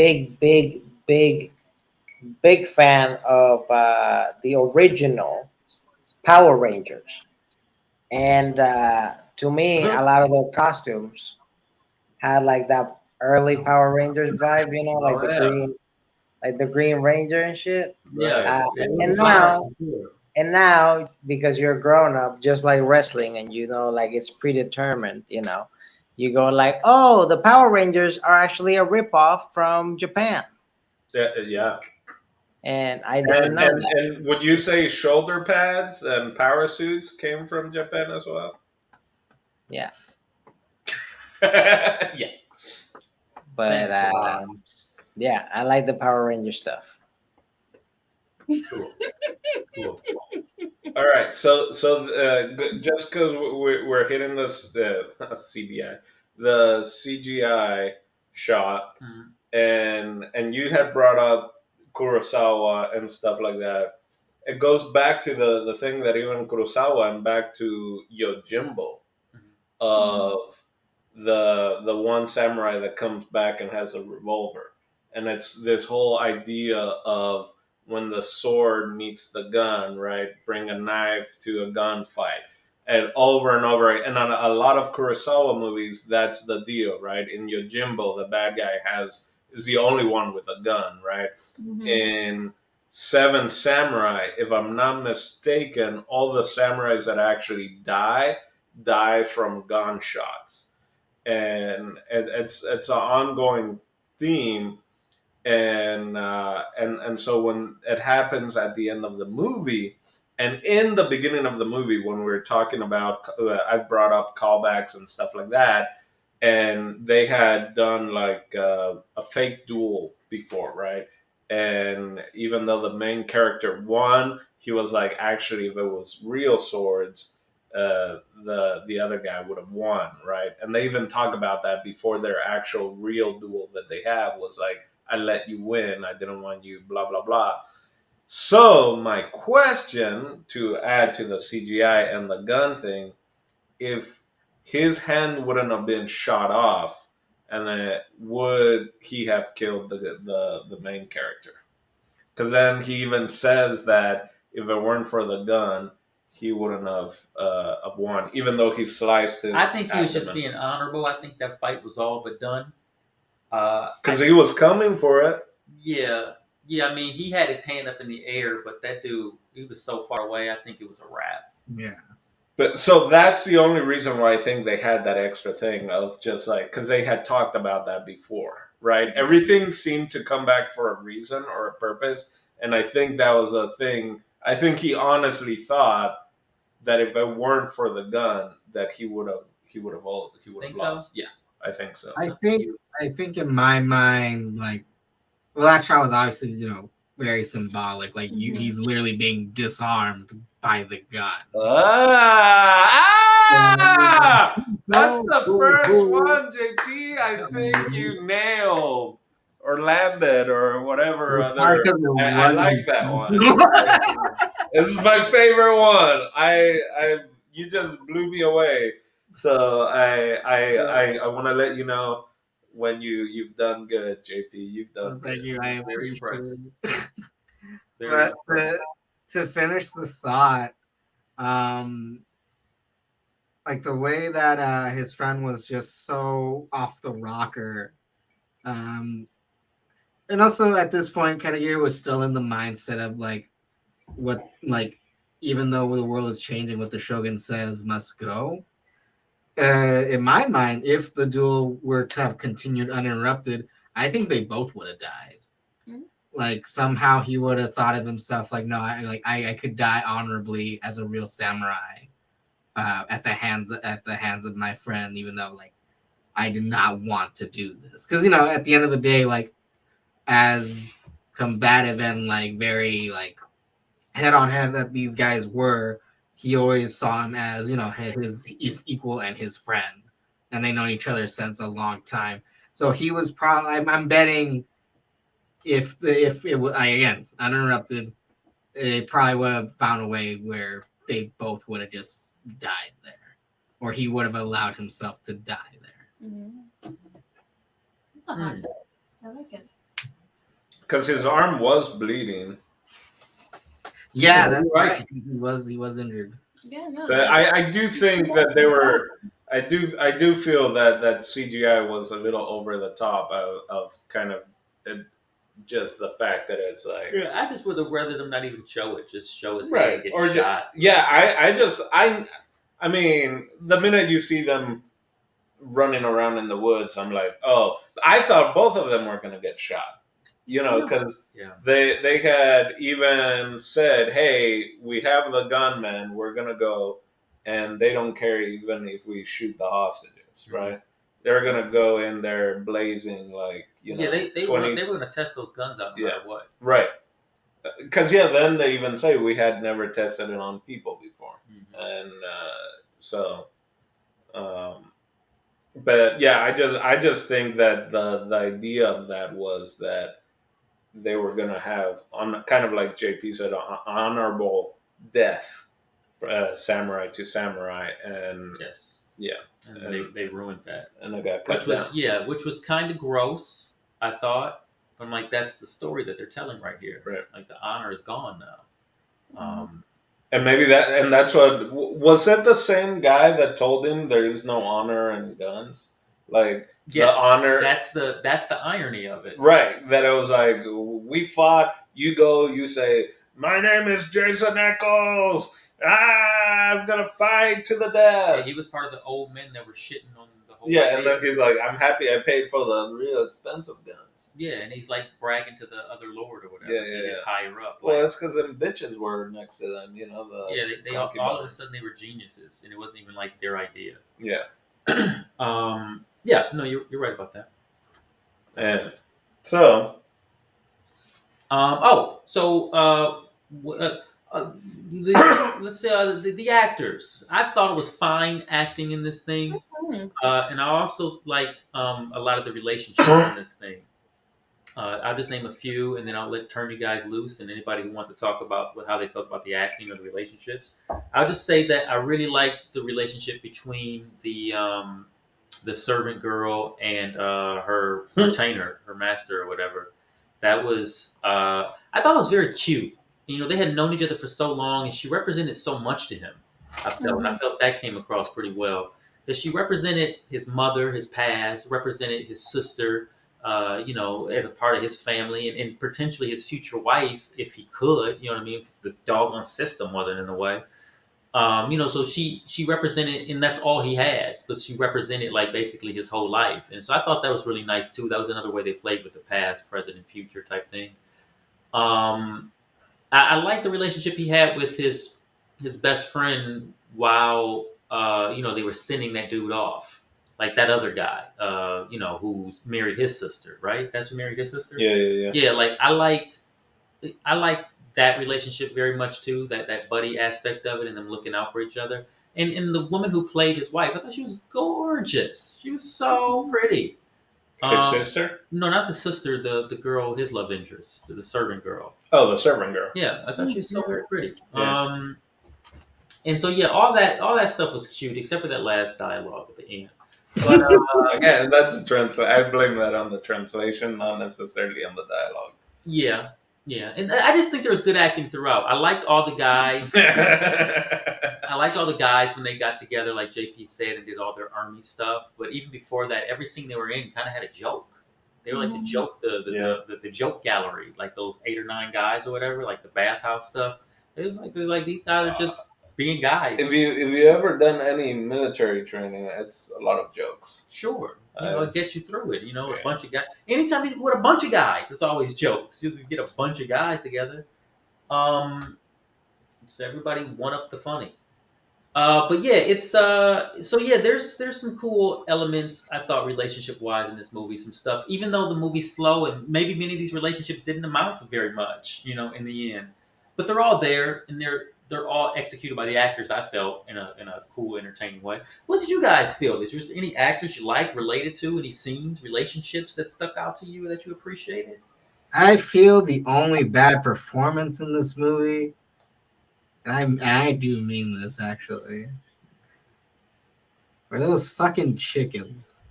fan of the original Power Rangers, and to me, a lot of the costumes had like that early Power Rangers vibe. You know, like Oh, yeah. the Green Ranger and shit. Yes. And now, because you're a grown up, just like wrestling, and you know, like it's predetermined. You know, you go like, oh, the Power Rangers are actually a ripoff from Japan, Yeah. and I didn't know that. And would you say shoulder pads and power suits came from Japan as well? Yeah, Yeah. but Thanks a lot. yeah, I like the Power Ranger stuff. Cool. All right, so just because we're hitting this CBI, the CGI shot, and you had brought up Kurosawa and stuff like that. It goes back to the thing that even Kurosawa and back to Yojimbo of the one samurai that comes back and has a revolver, and it's this whole idea of when the sword meets the gun, right? Bring a knife to a gunfight, and over, and on a lot of Kurosawa movies, that's the deal, right? In Yojimbo, the bad guy is the only one with a gun, right? In Seven Samurai, if I'm not mistaken, all the samurais that actually die from gunshots, and it's an ongoing theme, and so when it happens at the end of the movie, and in the beginning of the movie when we're talking about, I brought up callbacks and stuff like that, and they had done like a fake duel before, right? And even though the main character won, he was like, actually, if it was real swords, the other guy would have won, right? And they even talk about that before their actual real duel that they have was like, I let you win, I didn't want you, blah blah blah. So my question, to add to the CGI and the gun thing, if his hand wouldn't have been shot off, and then would he have killed the main character? Because then he even says that if it weren't for the gun, he wouldn't have won, even though he sliced his. I think he was just abdomen. being honorable. I think that fight was all but done. Because he was coming for it. Yeah. I mean, he had his hand up in the air, but that dude, he was so far away. I think it was a wrap. Yeah. But so that's the only reason why I think they had that extra thing of just like, because they had talked about that before, right? Everything seemed to come back for a reason or a purpose, and I think that was a thing. I think he honestly thought that if it weren't for the gun, that he would have lost. So? Yeah, I think so. I think in my mind, like, well, that shot was obviously, very symbolic. Like, he's literally being disarmed by the gun. That's the first one, JP. I think you nailed or landed or whatever other. I like that one. It's my favorite one. You just blew me away. So I want to let you know when you've done good, JP. You've done Thank good. you. I Very appreciate impressed. it. Very But to finish the thought, like the way that his friend was just so off the rocker, and also at this point, Katagiri was still in the mindset of like what like even though the world is changing, what the shogun says must go. In my mind, if the duel were to have continued uninterrupted, I think they both would have died. Mhm. Like somehow he would have thought of himself like, no, I could die honorably as a real samurai at the hands of my friend, even though like I did not want to do this, because at the end of the day, like as combative and like very like head on head that these guys were, he always saw him as his equal and his friend, and they know each other since a long time. So he was probably I'm betting if it was again uninterrupted, they probably would have found a way where they both would have just died there, or he would have allowed himself to die there. That's a hot take. I like it. Because his arm was bleeding. Yeah, Yeah, that's you're right. right. He was injured. Yeah, no. But I do think that they were. I do feel that CGI was a little over the top of kind of just the fact that it's like Yeah, I just would have rather them not even show it. Just show his right head get or shot. yeah. I mean the minute you see them running around in the woods, I'm like, oh, I thought both of them were gonna get shot. Because Yeah. they had even said, hey, we have the gunmen, we're gonna go, and they don't care even if we shoot the hostages, right? They're gonna go in there blazing like Yeah, they 20 were gonna test those guns out no Yeah. matter what. right. Because then they even say we had never tested it on people before, and so but yeah, I just think that the idea of that was that they were gonna have on kind of like JP said, honorable death, samurai to samurai, and Yes. yeah, And they ruined that. and I got cut Which was kind of gross. I thought, but I'm like, that's the story that they're telling right here. Right. Like the honor is gone now. And maybe that's what was it the same guy that told him there is no honor in guns, like Yes, the honor. That's the irony of it. Right. That it was like, we fought, you go, you say, my name is Jason Eccles. I'm going to fight to the Yeah, death. he was part of the old men that were shitting on the whole Yeah, idea. and then he's like, I'm happy I paid for the real expensive guns. Yeah, and he's like bragging to the other lord or whatever. Yeah, He gets higher up. Well, Like, that's because them bitches were next to them, they all of a sudden they were geniuses, and it wasn't even like their idea. Yeah. Yeah, no, you're right about that. And so. Let's say the actors. I thought it was fine acting in this thing, and I also liked a lot of the relationships in this thing. I'll just name a few, and then I'll turn you guys loose. And anybody who wants to talk about how they felt about the acting or the relationships, I'll just say that I really liked the relationship between the servant girl and her retainer, her master or whatever. That was I thought it was very cute. They had known each other for so long, and she represented so much to him. I felt that came across pretty well. That she represented his mother, his past, represented his sister, as a part of his family, and potentially his future wife, if he could. You know what I mean? The doggone system wasn't in the way. So she represented, and that's all he had, but she represented like basically his whole life, and so I thought that was really nice too. That was another way they played with the past, present, and future type thing. I like the relationship he had with his best friend while they were sending that dude off, like that other guy, who's married his sister, right? That's who married his sister. Yeah. Yeah, like I liked that relationship very much too. That buddy aspect of it, and them looking out for each other. And the woman who played his wife, I thought she was gorgeous. She was so pretty. His sister? No, not the sister. The girl, his love interest, the servant girl. Oh, the servant girl. Yeah, I thought she was so very pretty. Yeah. And so yeah, all that stuff was cute, except for that last dialogue at the end. But Again, that's a translation. I blame that on the translation, not necessarily on the dialogue. yeah, and I just think there was good acting throughout. I liked all the guys. I liked all the guys when they got together, like JP said, and did all their army stuff. But even before that, every scene they were in kind of had a joke. They were like the joke, the joke gallery, like those 8 or 9 guys or whatever, like the bathhouse stuff. It was like these guys are just being guys. If you ever done any military training, it's a lot of jokes. Sure, it gets you through it. A bunch of guys. Anytime you with a bunch of guys, it's always jokes. You get a bunch of guys together. So everybody one up the funny. But yeah, it's so yeah. There's some cool elements I thought relationship wise in this movie. Some stuff, even though the movie's slow and maybe many of these relationships didn't amount to very much, in the end. But they're all there and they're all executed by the actors. I felt in a cool, entertaining way. What did you guys feel? Did there any actors you like related to any scenes, relationships that stuck out to you that you appreciated? I feel the only bad performance in this movie, and I do mean this actually, were those fucking chickens.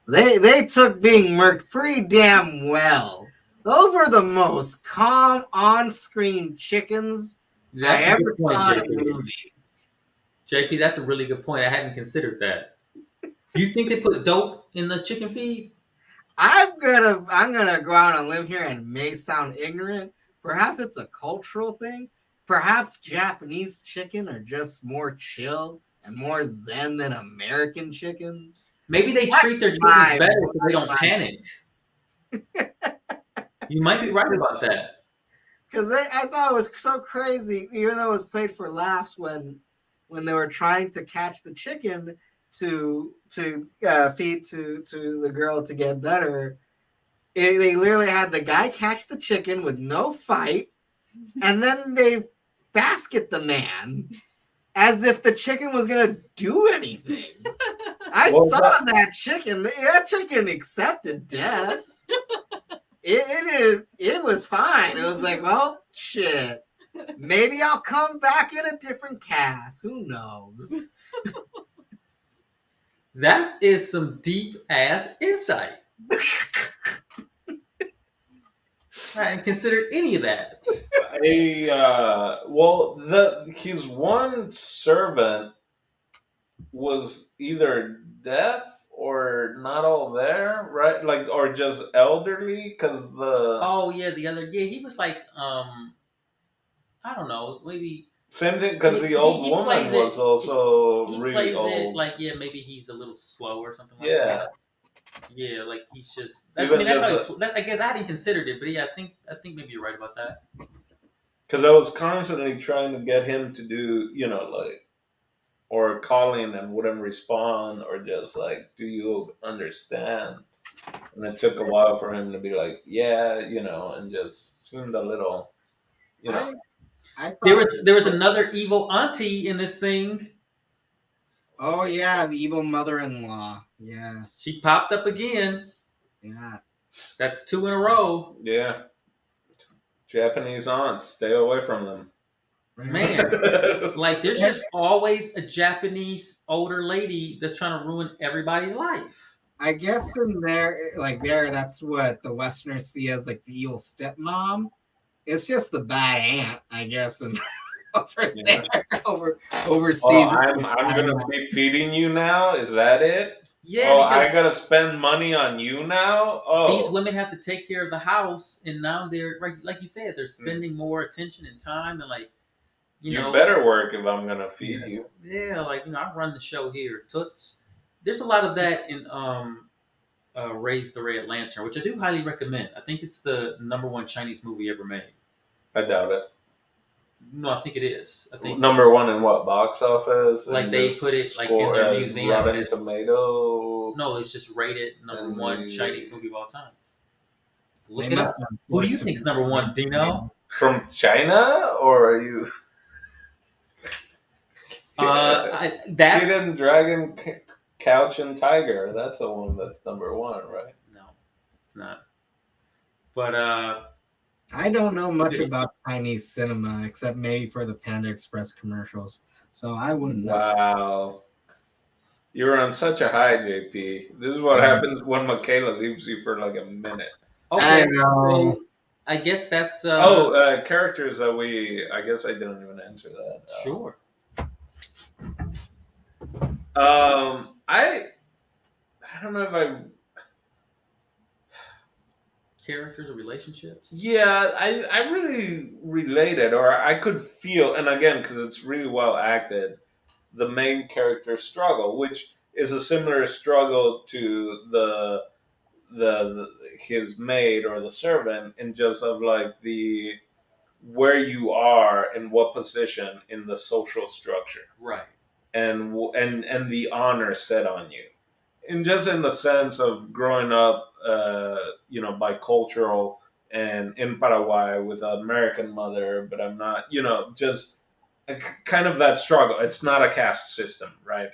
They took being murked pretty damn well. Those were the most calm on-screen chickens I ever saw in a movie. JP, that's a really good point. I hadn't considered that. Do you think they put dope in the chicken feed? I'm gonna go out on a limb here and may sound ignorant. Perhaps it's a cultural thing. Perhaps Japanese chicken are just more chill and more zen than American chickens. Maybe they treat their chickens better so they don't panic. You might be right about that. Because I thought it was so crazy, even though it was played for laughs when they were trying to catch the chicken to feed to the girl to get better. They literally had the guy catch the chicken with no fight, and then they basket the man as if the chicken was gonna do anything. I saw that chicken. That chicken accepted death. It was fine. It was like, well, shit. Maybe I'll come back in a different cast. Who knows? That is some deep ass insight. I hadn't considered any of that. His one servant was either deaf or not all there, right? Like, or just elderly, because he was like I don't know, maybe same thing, because the old woman was also really old. Maybe he's a little slow or something like that. Yeah, like he's just. I guess I hadn't considered it, but yeah, I think maybe you're right about that. Because I was constantly trying to get him to do, or call in and wouldn't respond, or just like, do you understand? And it took a while for him to be like, yeah, and just seemed a little, There was another evil auntie in this thing. Oh yeah, the evil mother-in-law. Yes. She popped up again. Yeah. That's 2 in a row. Yeah. Japanese aunts, stay away from them. Man, like there's just always a Japanese older lady that's trying to ruin everybody's life. I guess that's what the Westerners see as like the evil stepmom. It's just the bad aunt, I guess, and overseas. I'm gonna be feeding you now. Is that it? Yeah. I gotta spend money on you now. Oh, these women have to take care of the house, and now they're like you said, they're spending more attention and time, and like you better work if I'm gonna feed you. Yeah, like I run the show here, Toots. There's a lot of that in Raise the Red Lantern, which I do highly recommend. I think it's the #1 Chinese movie ever made. I doubt it. No, I think it is. I think #1 in what box office? Like they put it like in their museum. Rotten Tomato. No, it's just rated #1 Chinese movie of all time. Look it up. Who do you think is #1, Dino? From China, or are you? That's Hidden Dragon, Couch and Tiger. That's the one that's #1, right? No, it's not. But I don't know much about Chinese cinema except maybe for the Panda Express commercials, so I wouldn't know. Wow. You're on such a high, JP. This is what happens when Michaela leaves you for like a minute. Okay, I know. so I guess that's Characters that I guess I didn't even answer that. sure. I don't know if I. Characters or relationships. Yeah, I really related, or I could feel, and again, because it's really well acted, the main character struggle, which is a similar struggle to the his maid or the servant, in just of like the where you are in what position in the social structure, Right. and the honor set on you, and just in the sense of growing up, bicultural and in Paraguay with an American mother, but I'm not, just kind of that struggle. It's not a caste system, right?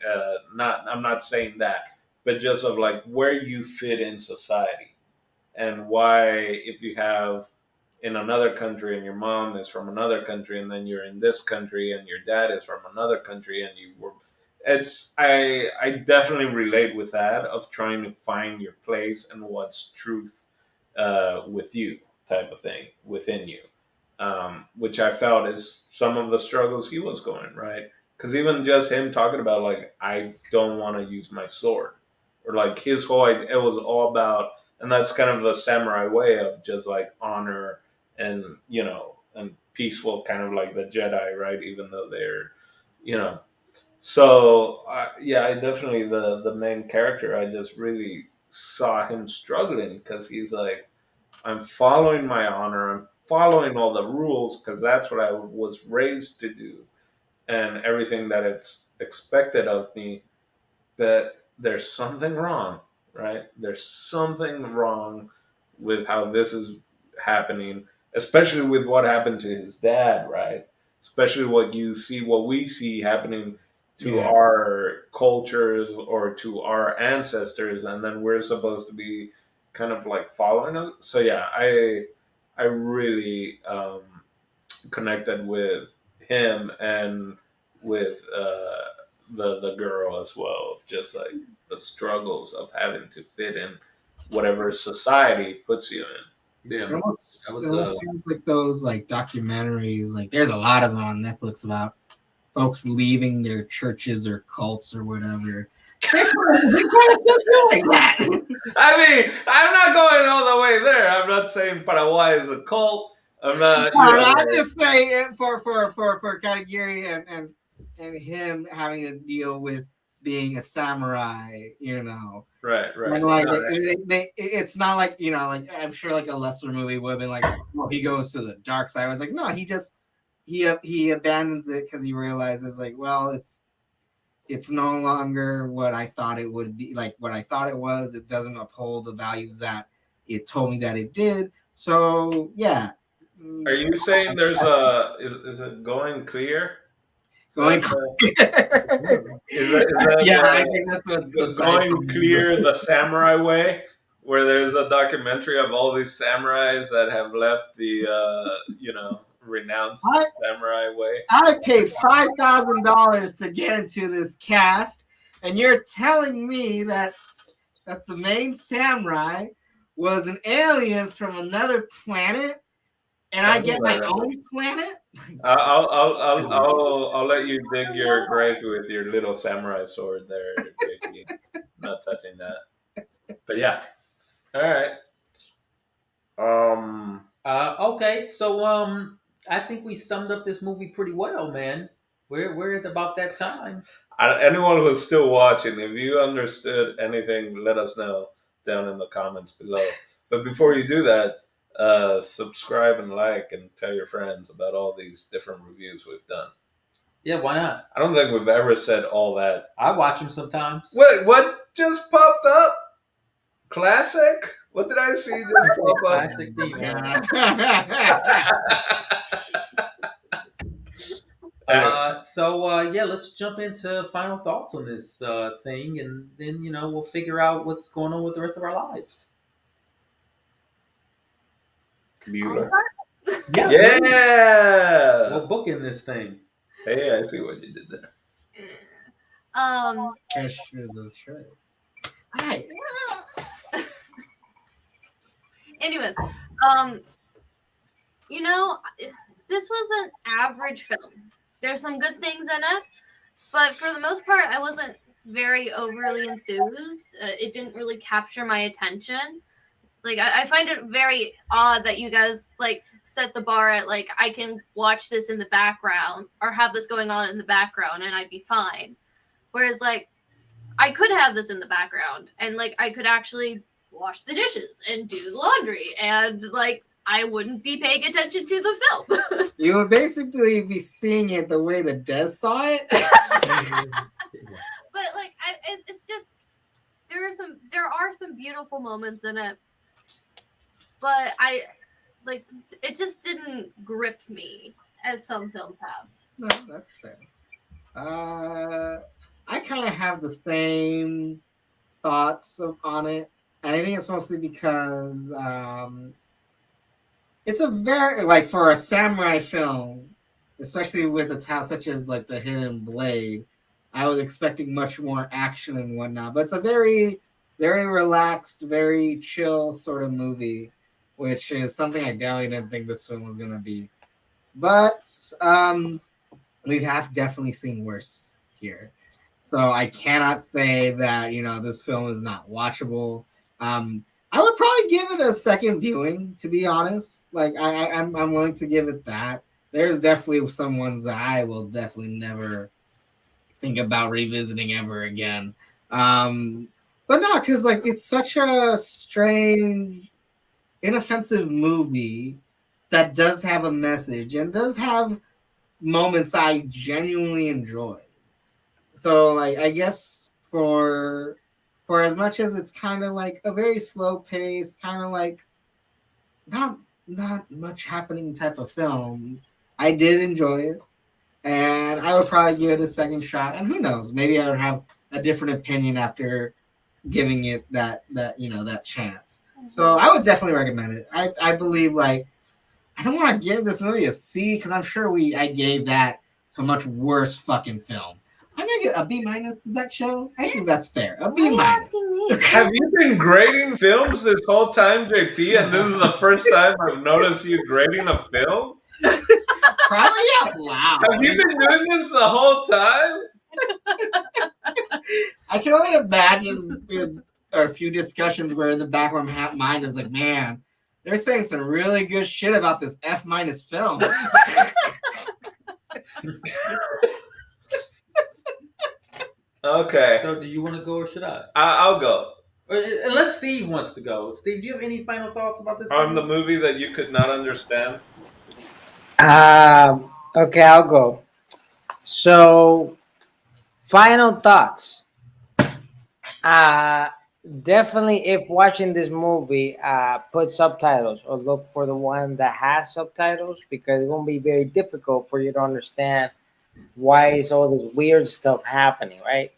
I'm not saying that, but just of like where you fit in society, and why, if you have in another country and your mom is from another country, and then you're in this country and your dad is from another country, and you were it's I definitely relate with that, of trying to find your place and what's truth with you, type of thing within you, which I felt is some of the struggles he was going, right, because even just him talking about like, I don't want to use my sword, or like his whole it was all about, and that's kind of the samurai way of just like honor, and and peaceful, kind of like the Jedi, right, even though they're you know so yeah, I definitely, the main character, I just really saw him struggling, because he's like, I'm following my honor, I'm following all the rules because that's what I was raised to do, and everything that it's expected of me, that there's something wrong, right? There's something wrong with how this is happening, especially with what happened to his dad, right? Especially what we see happening to Yeah. our cultures or to our ancestors, and then we're supposed to be kind of like following them. So yeah, I really connected with him, and with the girl as well, of just like the struggles of having to fit in whatever society puts you in. Yeah. It almost, That it was almost feels like those like documentaries. Like there's a lot of them on Netflix about folks leaving their churches or cults or whatever. They kind of feel like that. I mean, I'm not going all the way there. I'm not saying Paraguay is a cult. I'm not, I'm just saying for Katagiri and him having to deal with being a samurai, right, And right. like No, right. it's not like like I'm sure like a lesser movie would have been like, oh, he goes to the dark side. I was like, no, he abandons it because he realizes like, well, it's no longer what I thought it would be, like what I thought it was. It doesn't uphold the values that it told me that it did. So yeah, Are you saying there's is it going clear? Is going. that Yeah, I think that's what the side going clear the samurai way, where there's a documentary of all these samurais that have left the renounced I samurai way? I paid $5,000 to get into this cast, and you're telling me that the main samurai was an alien from another planet, and I get my own planet? I'll let you dig your grave with your little samurai sword there, JP. Not touching that. But yeah. All right. Okay, so I think we summed up this movie pretty well, man. We're at about that time. Anyone who's still watching, if you understood anything, let us know down in the comments below. But before you do that, subscribe and like, and tell your friends about all these different reviews we've done. Yeah, why not? I don't think we've ever said all that. I watch them sometimes. Wait, what just popped up? Classic? What did I see just pop up? Classic theme. So yeah, let's jump into final thoughts on this thing, and then we'll figure out what's going on with the rest of our lives. I'll Bueller. start. Yeah, Yeah. we'll book in this thing. Hey, I see what you did there. Fish is the shirt. Hi. Anyways, you know, this was an average film. There's some good things in it, but for the most part, I wasn't very overly enthused. It didn't really capture my attention. Like, I find it very odd that you guys like set the bar at like I can watch this in the background or have this going on in the background and I'd be fine. Whereas like I could have this in the background and like I could actually wash the dishes and do the laundry and like I wouldn't be paying attention to the film. You would basically be seeing it the way that Des saw it. But like it's just there are some beautiful moments in it, but I like it just didn't grip me as some films have. No, that's fair. I kind of have the same thoughts on it, and I think it's mostly because it's a very like for a samurai film, especially with a tale such as like the Hidden Blade. I was expecting much more action and whatnot, but it's a very, very relaxed, very chill sort of movie, which is something I definitely didn't think this film was gonna be. But we have definitely seen worse here, so I cannot say that this film is not watchable. I would probably give it a second viewing, to be honest. Like I'm willing to give it that. There's definitely some ones that I will definitely never think about revisiting ever again. But no, because like it's such a strange, inoffensive movie that does have a message and does have moments I genuinely enjoy. So like I guess for as much as it's kind of like a very slow pace, kind of like not much happening type of film, I did enjoy it. And I would probably give it a second shot. And who knows, maybe I would have a different opinion after giving it that chance. So I would definitely recommend it. I believe like I don't want to give this movie a C because I'm sure I gave that to a much worse fucking film. I'm gonna get a B minus. Is that show? I think that's fair. A B minus. Have you been grading films this whole time, JP? And this is the first time I've noticed you grading a film? Probably out loud. Have you been doing this the whole time? I can only imagine a few discussions where in the back of my mind is like, man, they're saying some really good shit about this F minus film. Okay. So, do you want to go or should I? I'll go. Unless Steve wants to go. Steve, do you have any final thoughts about this? On the movie that you could not understand? Okay, I'll go. So, final thoughts. Definitely, if watching this movie, put subtitles or look for the one that has subtitles because it won't be very difficult for you to understand why is all this weird stuff happening, right?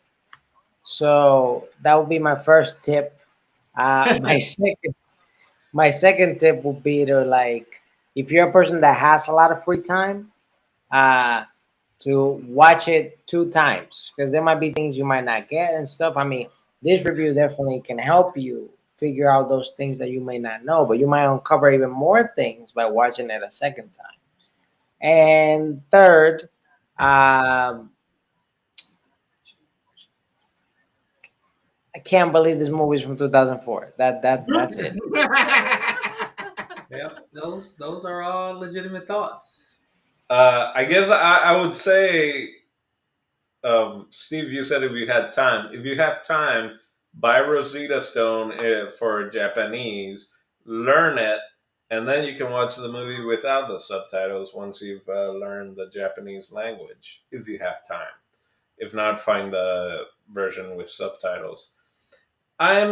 So that would be my first tip. My second tip would be to like if you're a person that has a lot of free time, to watch it 2 times because there might be things you might not get and stuff. I mean, this review definitely can help you figure out those things that you may not know, but you might uncover even more things by watching it a second time. And third, I can't believe this movie is from 2004. That's it. Yep, those are all legitimate thoughts. I guess I would say, Steve, you said if you had time. If you have time, buy Rosetta Stone for Japanese, learn it, and then you can watch the movie without the subtitles once you've learned the Japanese language, if you have time. If not, find the version with subtitles. I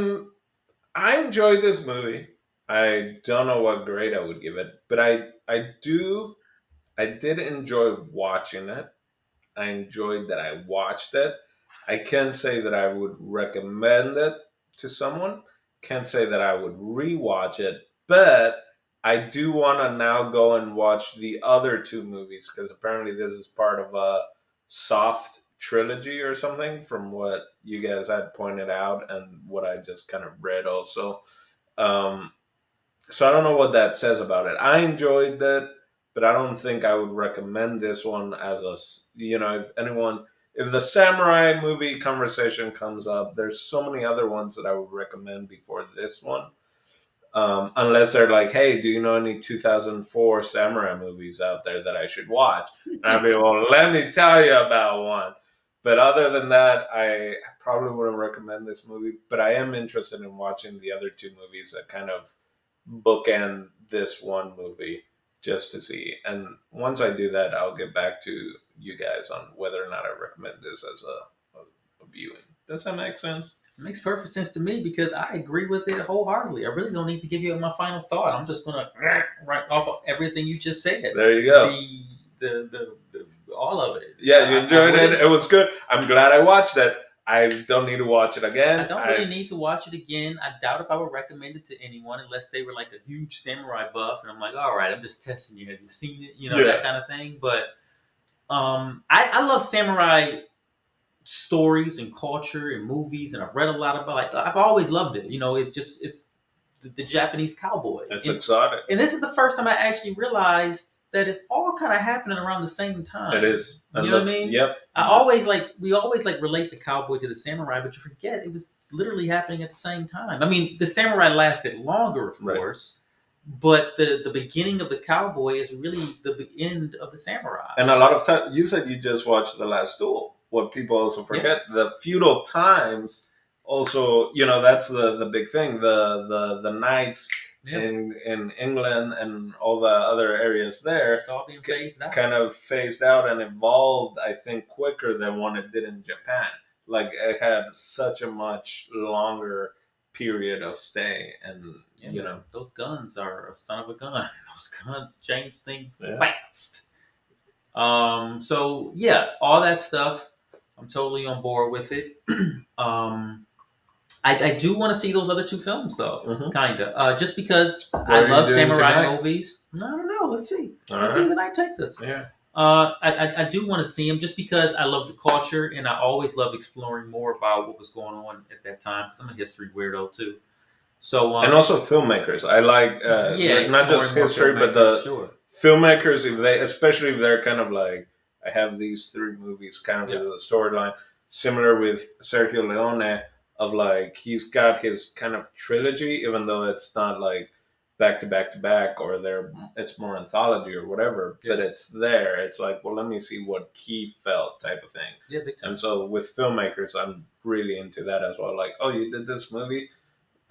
enjoyed this movie. I don't know what grade I would give it, but I did enjoy watching it. I enjoyed that I watched it. I can't say that I would recommend it to someone. Can't say that I would rewatch it, but I do want to now go and watch the other 2 movies because apparently this is part of a soft trilogy or something from what you guys had pointed out and what I just kind of read also. Um, so I don't know what that says about it. I enjoyed that, but I don't think I would recommend this one as if anyone, if the samurai movie conversation comes up, there's so many other ones that I would recommend before this one. Unless they're like, hey, do you know any 2004 samurai movies out there that I should watch? And I'd be, well, let me tell you about one. But other than that, I probably wouldn't recommend this movie. But I am interested in watching the other two movies that kind of bookend this one movie just to see. And once I do that, I'll get back to you guys on whether or not I recommend this as a viewing. Does that make sense? It makes perfect sense to me because I agree with it wholeheartedly. I really don't need to give you my final thought. I'm just gonna write off of everything you just said. There you go. The all of it. Yeah, you enjoyed it. It was good. I'm glad I watched it. I don't need to watch it again. I don't really need to watch it again. I doubt if I would recommend it to anyone unless they were like a huge samurai buff, and I'm like, all right, I'm just testing you. Have you seen it? That kind of thing. But I love samurai stories and culture and movies, and I've read a lot about. Like I've always loved it. It's the Japanese cowboy. It's exotic, and this is the first time I actually realized that it's all kind of happening around the same time. It is. You know what I mean? Yep. We always relate the cowboy to the samurai, but you forget it was literally happening at the same time. I mean, the samurai lasted longer, of course, but the beginning of the cowboy is really the end of the samurai. And a lot of times, you said you just watched The Last Duel. What people also forget, the feudal times also, that's the big thing. The knights in England and all the other areas there, it's all being phased out. kind of phased out and evolved, I think, quicker than what it did in Japan. Like it had such a much longer period of stay, and those guns are a son of a gun. Those guns change things fast. So yeah, all that stuff, I'm totally on board with it. I do want to see those other two films though, kind of, just because I love samurai movies. I don't know. Let's see. Let's see what the night takes us. Yeah. I do want to see them just because I love the culture and I always love exploring more about what was going on at that time because I'm a history weirdo too. So and also filmmakers. I like not just history, but the filmmakers. Especially if they're kind of like, I have these three movies kind of with a storyline similar with Sergio Leone, of like he's got his kind of trilogy, even though it's not like back to back to back, or it's more anthology or whatever, but it's there. It's like, well, let me see what he felt, type of thing. Yeah, big time. And so with filmmakers, I'm really into that as well. Like, oh, you did this movie,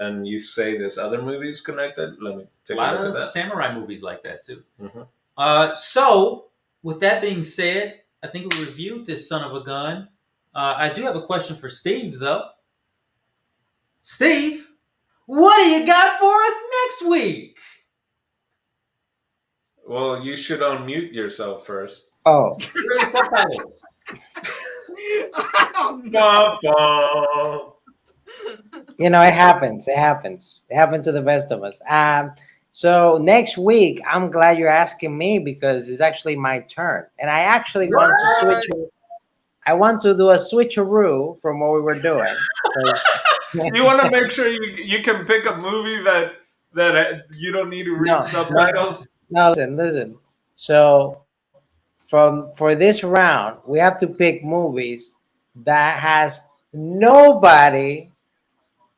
and you say this other movie's connected. Let me take a look at that. A lot of samurai movies like that too. Mm-hmm. So with that being said, I think we reviewed this son of a gun. I do have a question for Steve though. Steve, what do you got for us next week? Well, you should unmute yourself first. Oh. It happens. It happens. It happens to the best of us. So next week, I'm glad you're asking me because it's actually my turn, and I actually want to switch. I want to do a switcheroo from what we were doing. You want to make sure you can pick a movie that you don't need to read subtitles. No, listen. So for this round, we have to pick movies that has nobody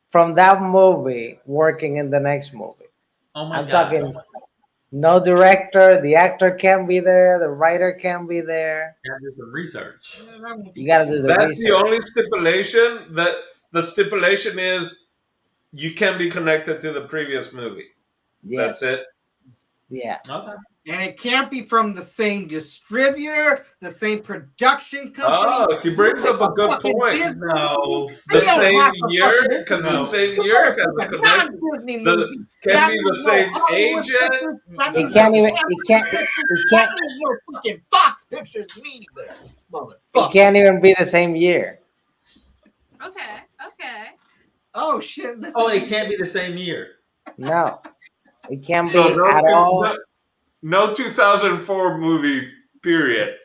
from that movie working in the next movie. Oh my God. Talking no director, the actor can't be there, the writer can't be there. You gotta do some research. You gotta do the research. That's the only stipulation. That the stipulation is you can be connected to the previous movie. Yes. That's it. Yeah. Okay. And it can't be from the same distributor, the same production company. Oh, he brings up a good point. No. The same year? Because the same year has a connection. Can be the same agent. It can't even. It can't. No fucking Fox Pictures neither, motherfucker. It can't even be the same year. Okay. Oh shit! It can't be the same year. No, it can't be at all. No 2004 movie, period,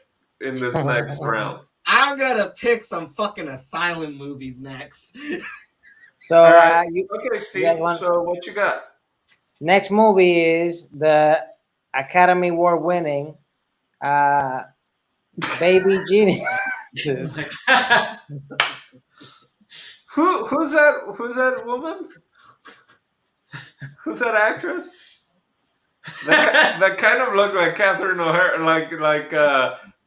in this next round. I'm gonna pick some fucking asylum movies next. So All right. you, Okay, Steve. got one? So what you got? next movie is the Academy Award winning Baby Genius. Who's that woman? Who's that actress? That kind of looked like Catherine O'Hara, like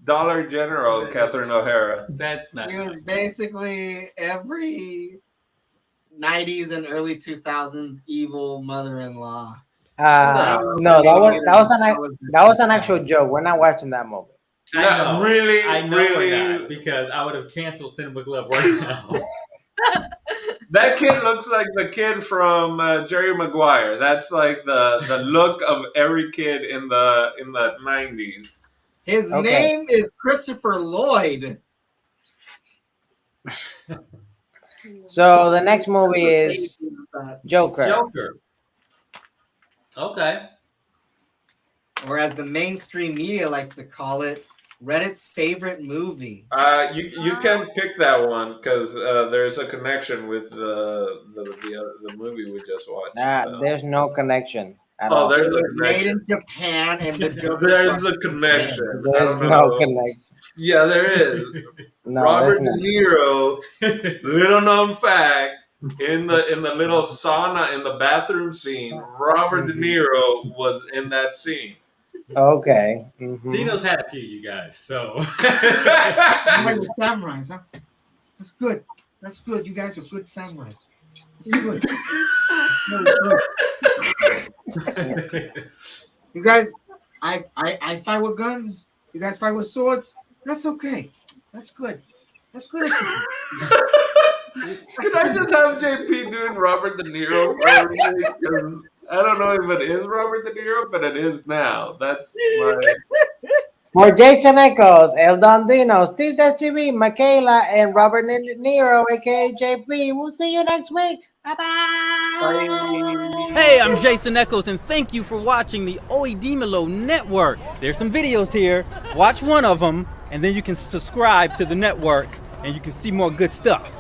Dollar General Catherine O'Hara. That's not. He was basically every 90s and early 2000s evil mother-in-law. No, that was an actual joke. We're not watching that movie. I know. Really, I know really. we're not, because I would have canceled Cinema Club right now. That kid looks like the kid from Jerry Maguire. That's like the look of every kid in the 90s. His Okay. name is Christopher Lloyd. So the next movie is Joker. Joker. Okay. Or as the mainstream media likes to call it, Reddit's favorite movie. You can pick that one because there's a connection with the movie we just watched. So. There's no connection at Oh, all. there's a Made connection. in Japan, and the Joker. There's a connection. I There's don't no know. connection. Yeah, there is. No, Robert there's De not. Niro, little known fact, in the little sauna in the bathroom scene, Robert De Niro was in that scene. Okay. Mhm. Dino's had a few, you guys. So. I'm like the samurais, huh? That's good. That's good. You guys are good samurais. That's good. You guys, I fight with guns. You guys fight with swords. That's okay. That's good. That's good. Can I just have JP doing Robert De Niro for everything? 'Cause I don't know if it is Robert De Niro, but it is now. That's my. For Jason Echoes, El Don Dino, Steve TV, Michaela, and Robert Nero, aka JP. We'll see you next week. Bye-bye. Hey, I'm Jason Echoes, and thank you for watching the Dimelo Network. There's some videos here. Watch one of them, and then you can subscribe to the network, and you can see more good stuff.